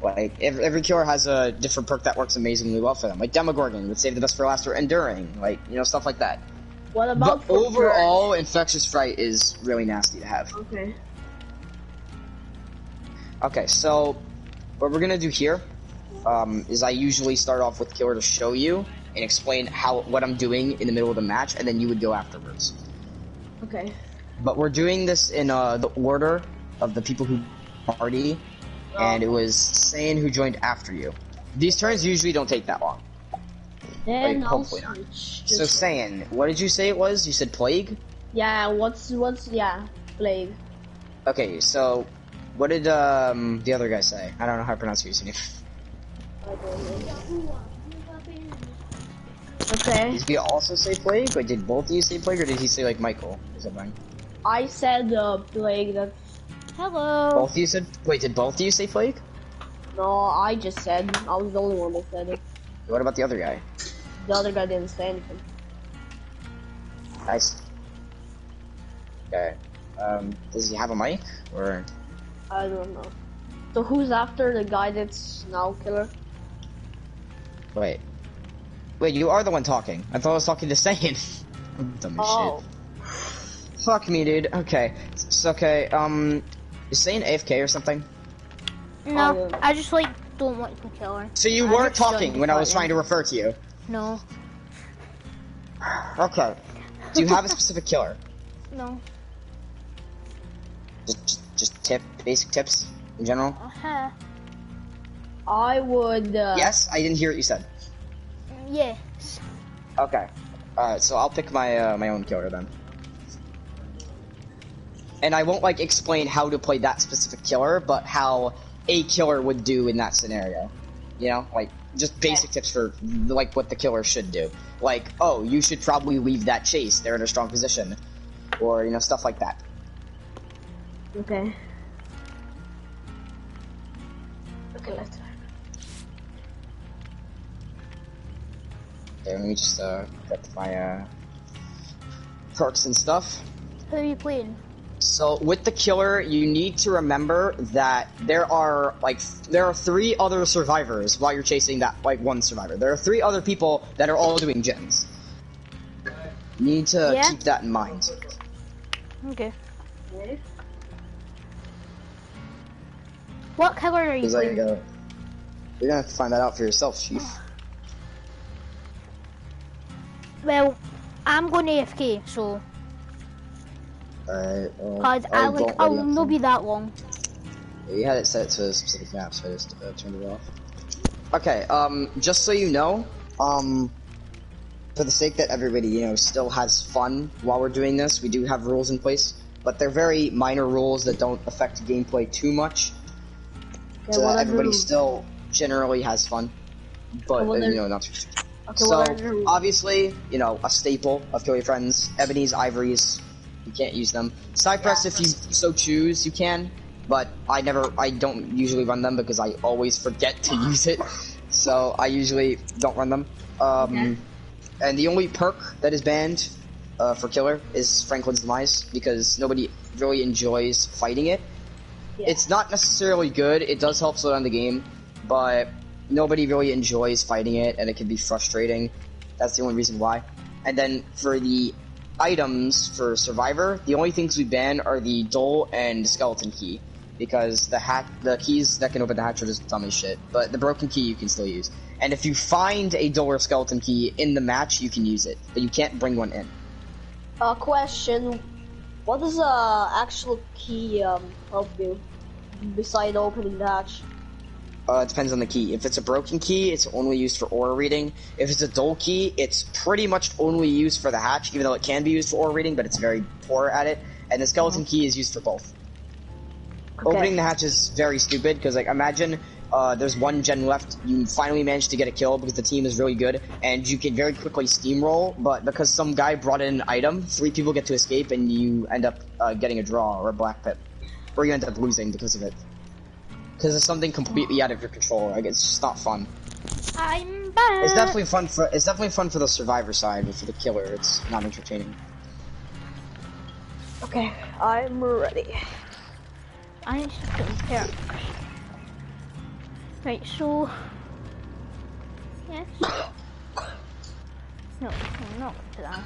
Like, every killer has a different perk that works amazingly well for them. Like Demogorgon would save the best for last, or Enduring, like, you know, stuff like that. What about but overall, Infectious Fright is really nasty to have. Okay. Okay, so what we're gonna do here is I usually start off with Killer to show you and explain what I'm doing in the middle of the match, and then you would go afterwards. Okay. But we're doing this in the order of the people who party, and it was Saiyan who joined after you. These turns usually don't take that long. Then Like, hopefully not. So Saiyan, what did you say it was? You said Plague? Yeah, what's Plague. Okay, so what did the other guy say? I don't know how to pronounce your name. Okay. Did he also say Plague? Wait, did both of you say Plague, or did he say like Michael or something? I said Plague. That's... Hello. Both of you said. Wait, did both of you say Plague? No, I just said. I was the only one that said it. What about the other guy? The other guy didn't say anything. Nice. Okay. Does he have a mic, or? I don't know. So who's after the guy that's now killer? Wait, you are the one talking. I thought I was talking to Saiyan. I'm dumb as shit. Fuck me, dude. Okay. It's okay. Is Saiyan AFK or something? No, I just like don't want to kill her. So you weren't talking when I was trying to refer to you? No. Okay. Do you have a specific killer? No. Just basic tips in general? Uh-huh. I would. Yes, I didn't hear what you said. Yes. Okay. Alright, so I'll pick my my own killer then. And I won't like explain how to play that specific killer, but how a killer would do in that scenario. You know, like just basic tips for like what the killer should do. Like, oh, you should probably leave that chase. They're in a strong position, or you know, stuff like that. Okay. Okay, let's try. Okay, let me just get my perks and stuff. Who are you playing? So with the killer, you need to remember that there are 3 other survivors while you're chasing that one survivor. There are 3 other people that are all doing gens. You need to keep that in mind. Okay. What killer are you playing? You're gonna have to find that out for yourself, Chief. Well, I'm going AFK, so. Alright, well, Cause I'll not be that long. Yeah, you had it set to a specific map, so I just turned it off. Okay, just so you know, for the sake that everybody, you know, still has fun while we're doing this, we do have rules in place. but they're very minor rules that don't affect gameplay too much. Okay, So that everybody still generally has fun, but not too. Okay, So obviously, a staple of Kill Your Friends, Ebony's, Ivory's. You can't use them. Cypress, if you so choose, you can. But I don't usually run them because I always forget to use it. So I usually don't run them. And the only perk that is banned for Killer is Franklin's Demise because nobody really enjoys fighting it. Yeah. It's not necessarily good. It does help slow down the game, but nobody really enjoys fighting it, and it can be frustrating. That's the only reason why. And then for the items for Survivor, the only things we ban are the Dole and Skeleton Key, because the keys that can open the hatch are just dumb as shit. But the Broken Key you can still use. And if you find a Dole or Skeleton Key in the match, you can use it, but you can't bring one in. Question: what does actual key help you beside opening the hatch? It depends on the key. If it's a Broken Key, it's only used for aura reading. If it's a Dole Key, it's pretty much only used for the hatch, even though it can be used for aura reading, but it's very poor at it. And the Skeleton Key is used for both. Okay. Opening the hatch is very stupid, because, imagine there's one gen left, you finally managed to get a kill because the team is really good, and you can very quickly steamroll, but because some guy brought in an item, 3 people get to escape, and you end up getting a draw or a black pit. Or you end up losing because of it. Because it's something completely out of your control. It's just not fun. I'm back. It's definitely fun for the Survivor side, but for the Killer, it's not entertaining. Okay, I'm ready. I need to compare. Right, so yes. No, not to that.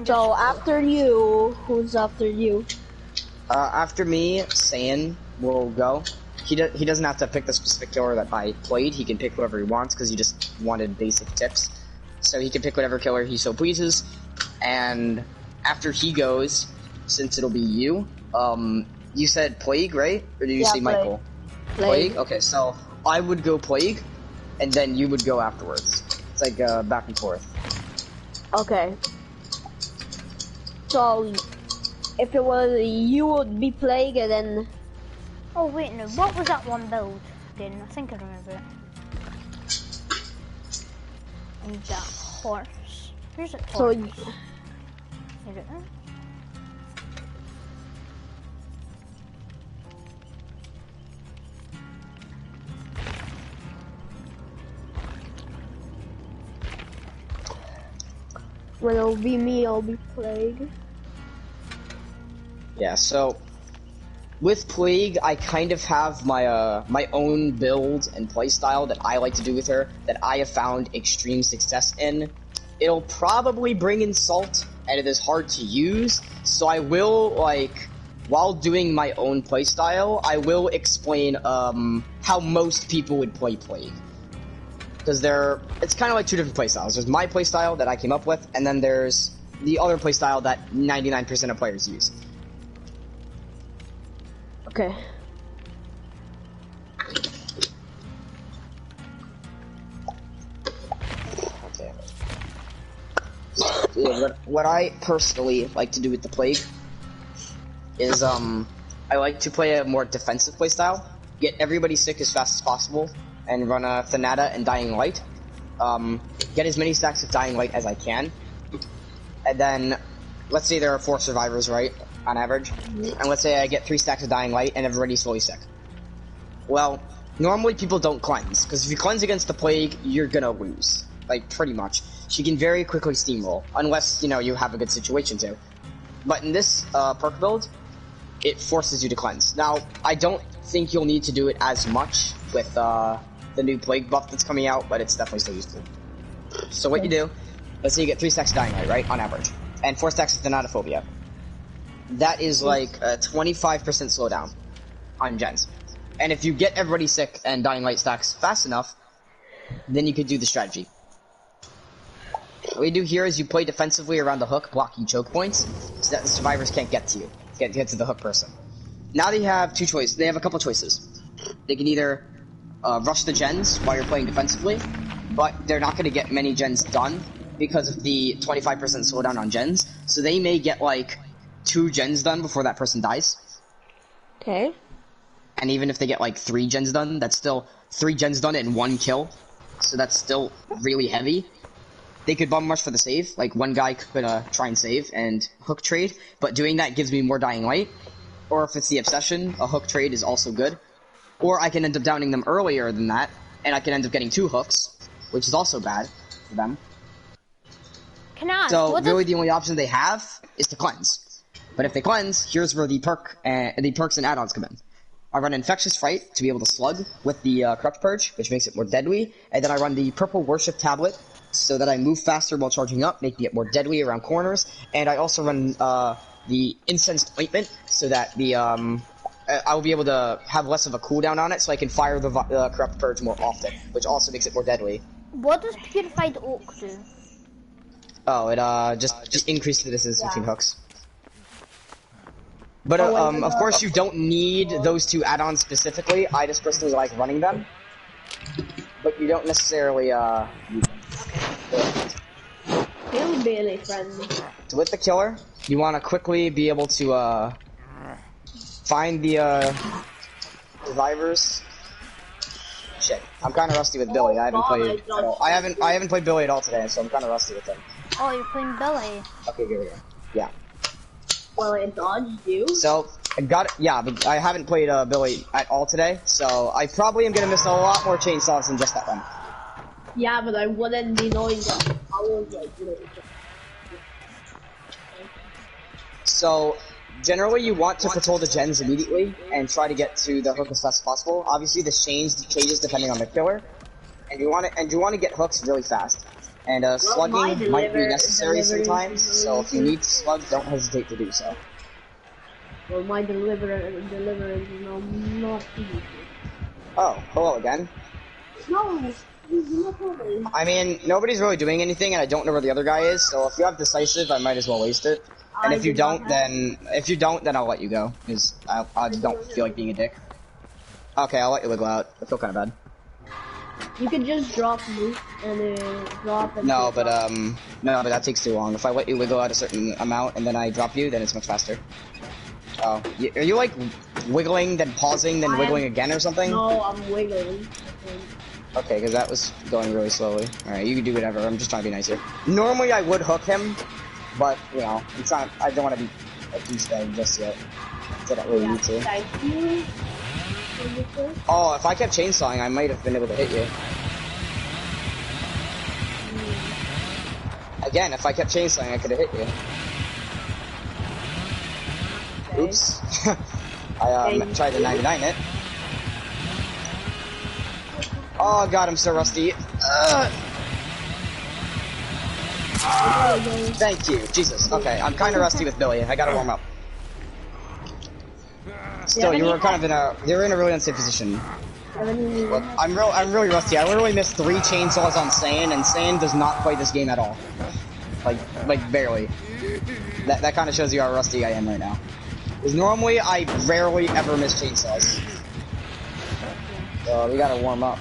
So after you, who's after you? After me, Saiyan will go. He doesn't have to pick the specific killer that I played. He can pick whoever he wants because he just wanted basic tips. So he can pick whatever killer he so pleases. And after he goes, since it'll be you, you said Plague, right? Or did you say Michael? Plague? Okay, so I would go Plague, and then you would go afterwards. It's like back and forth. Okay. So if it was you would be Plague, and then. Oh wait, no. What was that one build again? I think I remember it. And that horse. Where's it? So. Is it there? When it'll be me, I'll be Plague. Yeah, so with Plague, I kind of have my my own build and playstyle that I like to do with her that I have found extreme success in. It'll probably bring in Salt, and it is hard to use, so I will, while doing my own playstyle, I will explain how most people would play Plague. Because it's kind of like 2 different playstyles. There's my playstyle that I came up with, and then there's the other playstyle that 99% of players use. Okay. Okay. Yeah, what I personally like to do with the Plague is I like to play a more defensive playstyle, get everybody sick as fast as possible, and run a Thanata and Dying Light. Get as many stacks of Dying Light as I can. And then, let's say there are 4 survivors, right, on average. And let's say I get 3 stacks of Dying Light and everybody's fully sick. Well, normally people don't cleanse, because if you cleanse against the Plague, you're gonna lose. Pretty much. She can very quickly steamroll, unless, you have a good situation to. But in this perk build, it forces you to cleanse. Now, I don't think you'll need to do it as much with the new Plague buff that's coming out, but it's definitely still useful. So what you do, let's say you get 3 stacks of Dying Light, right, on average, and 4 stacks of Thanatophobia. That is like a 25% slowdown on gens. And if you get everybody sick and Dying Light stacks fast enough, then you could do the strategy. What you do here is you play defensively around the hook, blocking choke points, so that the survivors can't get to you, get to the hook person. Now they have 2 choices. They have a couple choices. They can either rush the gens while you're playing defensively, but they're not going to get many gens done because of the 25% slowdown on gens. So they may get 2 gens done before that person dies. Okay. And even if they get like 3 gens done, that's still 3 gens done in 1 kill. So that's still really heavy. They could bum rush for the save. Like, one guy could try and save and hook trade, but doing that gives me more dying light. Or if it's the obsession, a hook trade is also good. Or I can end up downing them earlier than that, and I can end up getting 2 hooks, which is also bad for them. Can I ask, So really the only option they have is to cleanse. But if they cleanse, here's where the perks and add-ons come in. I run Infectious Fright to be able to slug with the Corrupt Purge, which makes it more deadly, and then I run the Purple Worship Tablet so that I move faster while charging up, making it more deadly around corners, and I also run the Incensed Ointment so that the I will be able to have less of a cooldown on it, so I can fire the Corrupt Purge more often, which also makes it more deadly. What does Purified Oak do? Oh, it just increases the distance between hooks. But of course, you don't need those 2 add-ons specifically. I just personally like running them, but you don't necessarily need them. Hillbilly friend. So with the killer, you want to quickly be able to find the survivors. Shit, I'm kind of rusty with Billy. I haven't played at all. I haven't played Billy at all today, so I'm kind of rusty with him. Oh, you're playing Billy. Okay, here we go. Yeah. Well, I dodged you. So I got it. Yeah, but I haven't played Billy at all today, so I probably am gonna miss a lot more chainsaws than just that one. Yeah, but I wouldn't be knowing that. I was like, So generally, you want to patrol the gens immediately and try to get to the hook as fast as possible. Obviously, this changes depending on the killer, and you want to get hooks really fast. And slugging might be necessary sometimes, so if you need to slug, don't hesitate to do so. Well, my deliverance is not easy. Oh, hello again. No, not really. I mean, nobody's really doing anything, and I don't know where the other guy is, so if you have decisive, I might as well waste it. And if you don't, then I'll let you go, because I just don't feel like being a dick. Okay, I'll let you wiggle out. I feel kind of bad. You could just drop me and drop and no, but that takes too long. If I let you wiggle out a certain amount and then I drop you, then it's much faster. Oh, are you like wiggling, then pausing, then wiggling again or something? No, I'm wiggling. Okay, because that was going really slowly. Alright, you can do whatever. I'm just trying to be nice here. Normally I would hook him, but, you know, it's not. I don't want to be a douchebag just yet. I don't really need to. Thank you. Oh, if I kept chainsawing, I might have been able to hit you. Again, if I kept chainsawing, I could have hit you. Okay. Oops. I tried to 99 it. Oh god, I'm so rusty. Thank you. Jesus. Okay, I'm kind of rusty with Billy. I gotta warm up. Still, you were kind of you're in a really unsafe position. Look, I'm really rusty. I literally missed 3 chainsaws on Saiyan, and Saiyan does not play this game at all. Like barely. That kind of shows you how rusty I am right now. Because normally, I rarely ever miss chainsaws. So, we gotta warm up.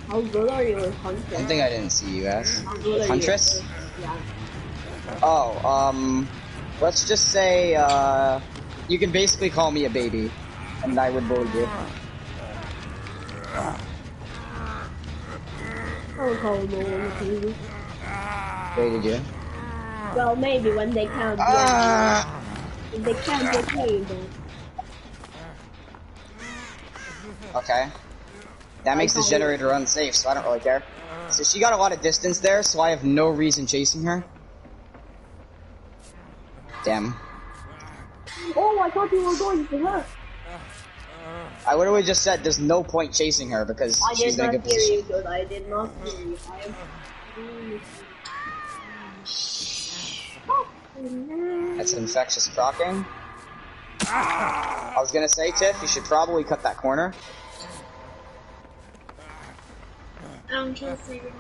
How good are you with Huntress? One thing I didn't see you ask. Huntress? Yeah. Oh, let's just say, you can basically call me a baby, and I would believe you. I would call them a baby. Wait, did you? Well, maybe when they count. If they count the table. Okay. That makes this generator unsafe, so I don't really care. So she got a lot of distance there, so I have no reason chasing her. Damn. Oh, I thought you were going for her. I literally just said there's no point chasing her because she's in a good position. You, good. I did not hear you. That's infectious crocking. I was gonna say, Tiff, you should probably cut that corner. I'm just saying.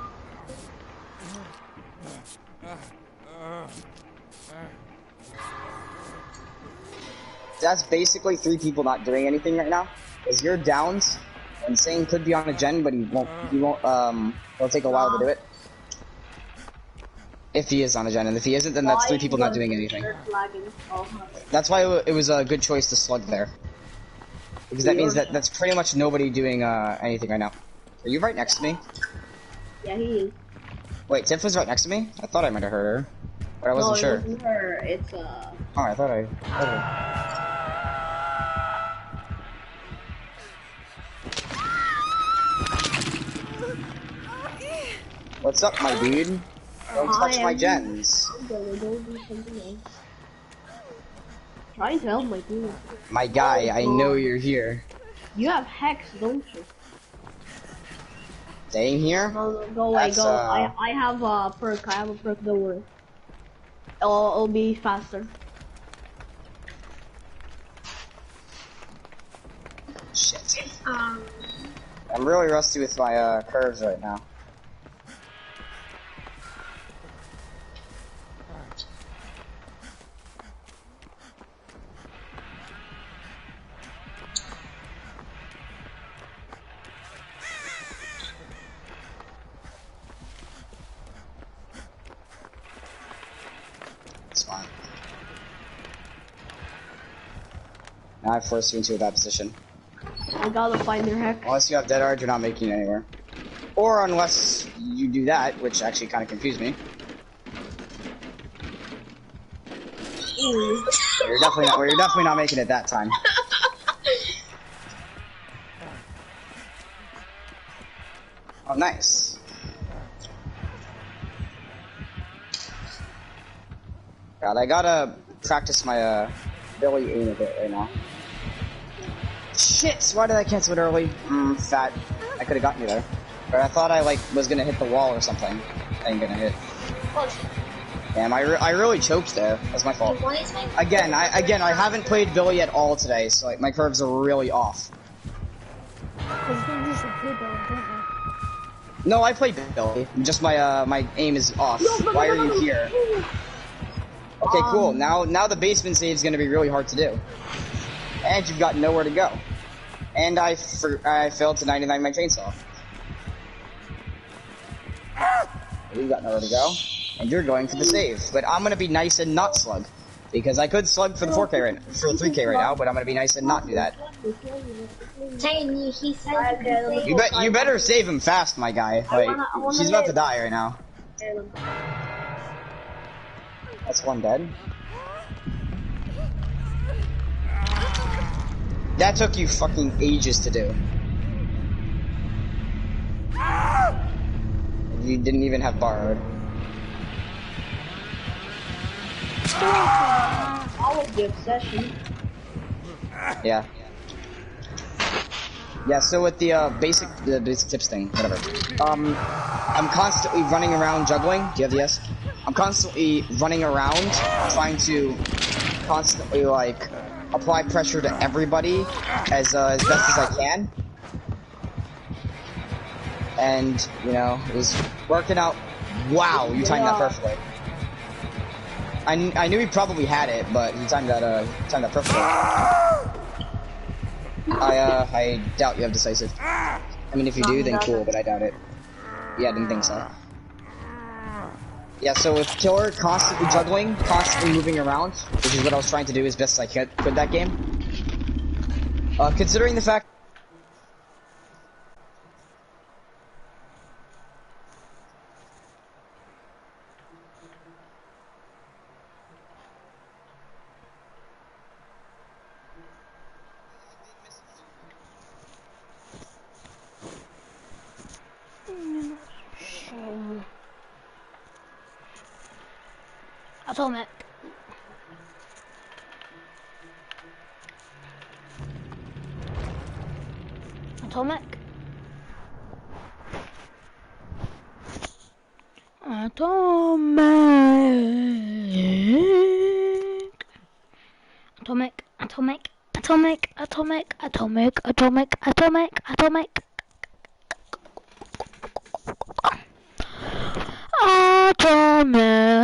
That's basically 3 people not doing anything right now. Because you're downs, and Sane could be on a gen, but he won't, it'll take a while to do it. If he is on a gen, and if he isn't, then that's 3 people not doing anything. That's why it was a good choice to slug there. Because that means that that's pretty much nobody doing anything right now. Are you right next to me? Yeah, he is. Wait, Tiff was right next to me? I thought I might have heard her. But I wasn't sure. It wasn't her, it's Oh, I thought I heard her. What's up, my dude? Don't touch my gens. I'm gonna go do something else. Trying to help my dude. My guy, I know you're here. You have Hex, don't you? Staying here? No, go away, That's, go. I have a perk, don't worry. It'll be faster. Shit. I'm really rusty with my curves right now. Now I forced you into a bad position. I gotta find their Hex. Unless you have Dead Art, you're not making it anywhere. Or unless you do that, which actually kind of confused me. You're definitely not making it that time. Oh, nice. God, I gotta practice my Billy aim a bit right now. Shit! Why did I cancel it early? Fat. I could have gotten you there. But I thought I was gonna hit the wall or something. I ain't gonna hit. Damn, I really choked there. That's my fault. Again, I haven't played Billy at all today, so my curves are really off. No, I played Billy. Just my aim is off. Why are you here? Okay, cool. Now the basement save is gonna be really hard to do, and you've got nowhere to go. And I failed to 99 my chainsaw. You've got nowhere to go, and you're going for the save. But I'm gonna be nice and not slug, because I could slug for the 4K right for the 3K right now, but I'm gonna be nice and not do that. You better save him fast, my guy. Like, she's about to die right now. That's one dead. That took you fucking ages to do. You didn't even have borrowed. All of the obsession. Yeah. Yeah, so with the basic tips thing, whatever. I'm constantly running around juggling. Do you have the S? I'm constantly running around, trying to constantly apply pressure to everybody as best as I can. And you know, it was working out. Wow, you timed that perfectly. I knew he probably had it, but he timed that perfectly. I doubt you have decisive. I mean, if you do, then cool, but I doubt it. Yeah, I didn't think so. Yeah, so with Killer constantly juggling, constantly moving around, which is what I was trying to do as best as I could that game. Considering the fact Atomic. Atomic. Atomic. Atomic. Atomic. Atomic. Atomic. Atomic. Atomic. Atomic. Atomic. Atomic.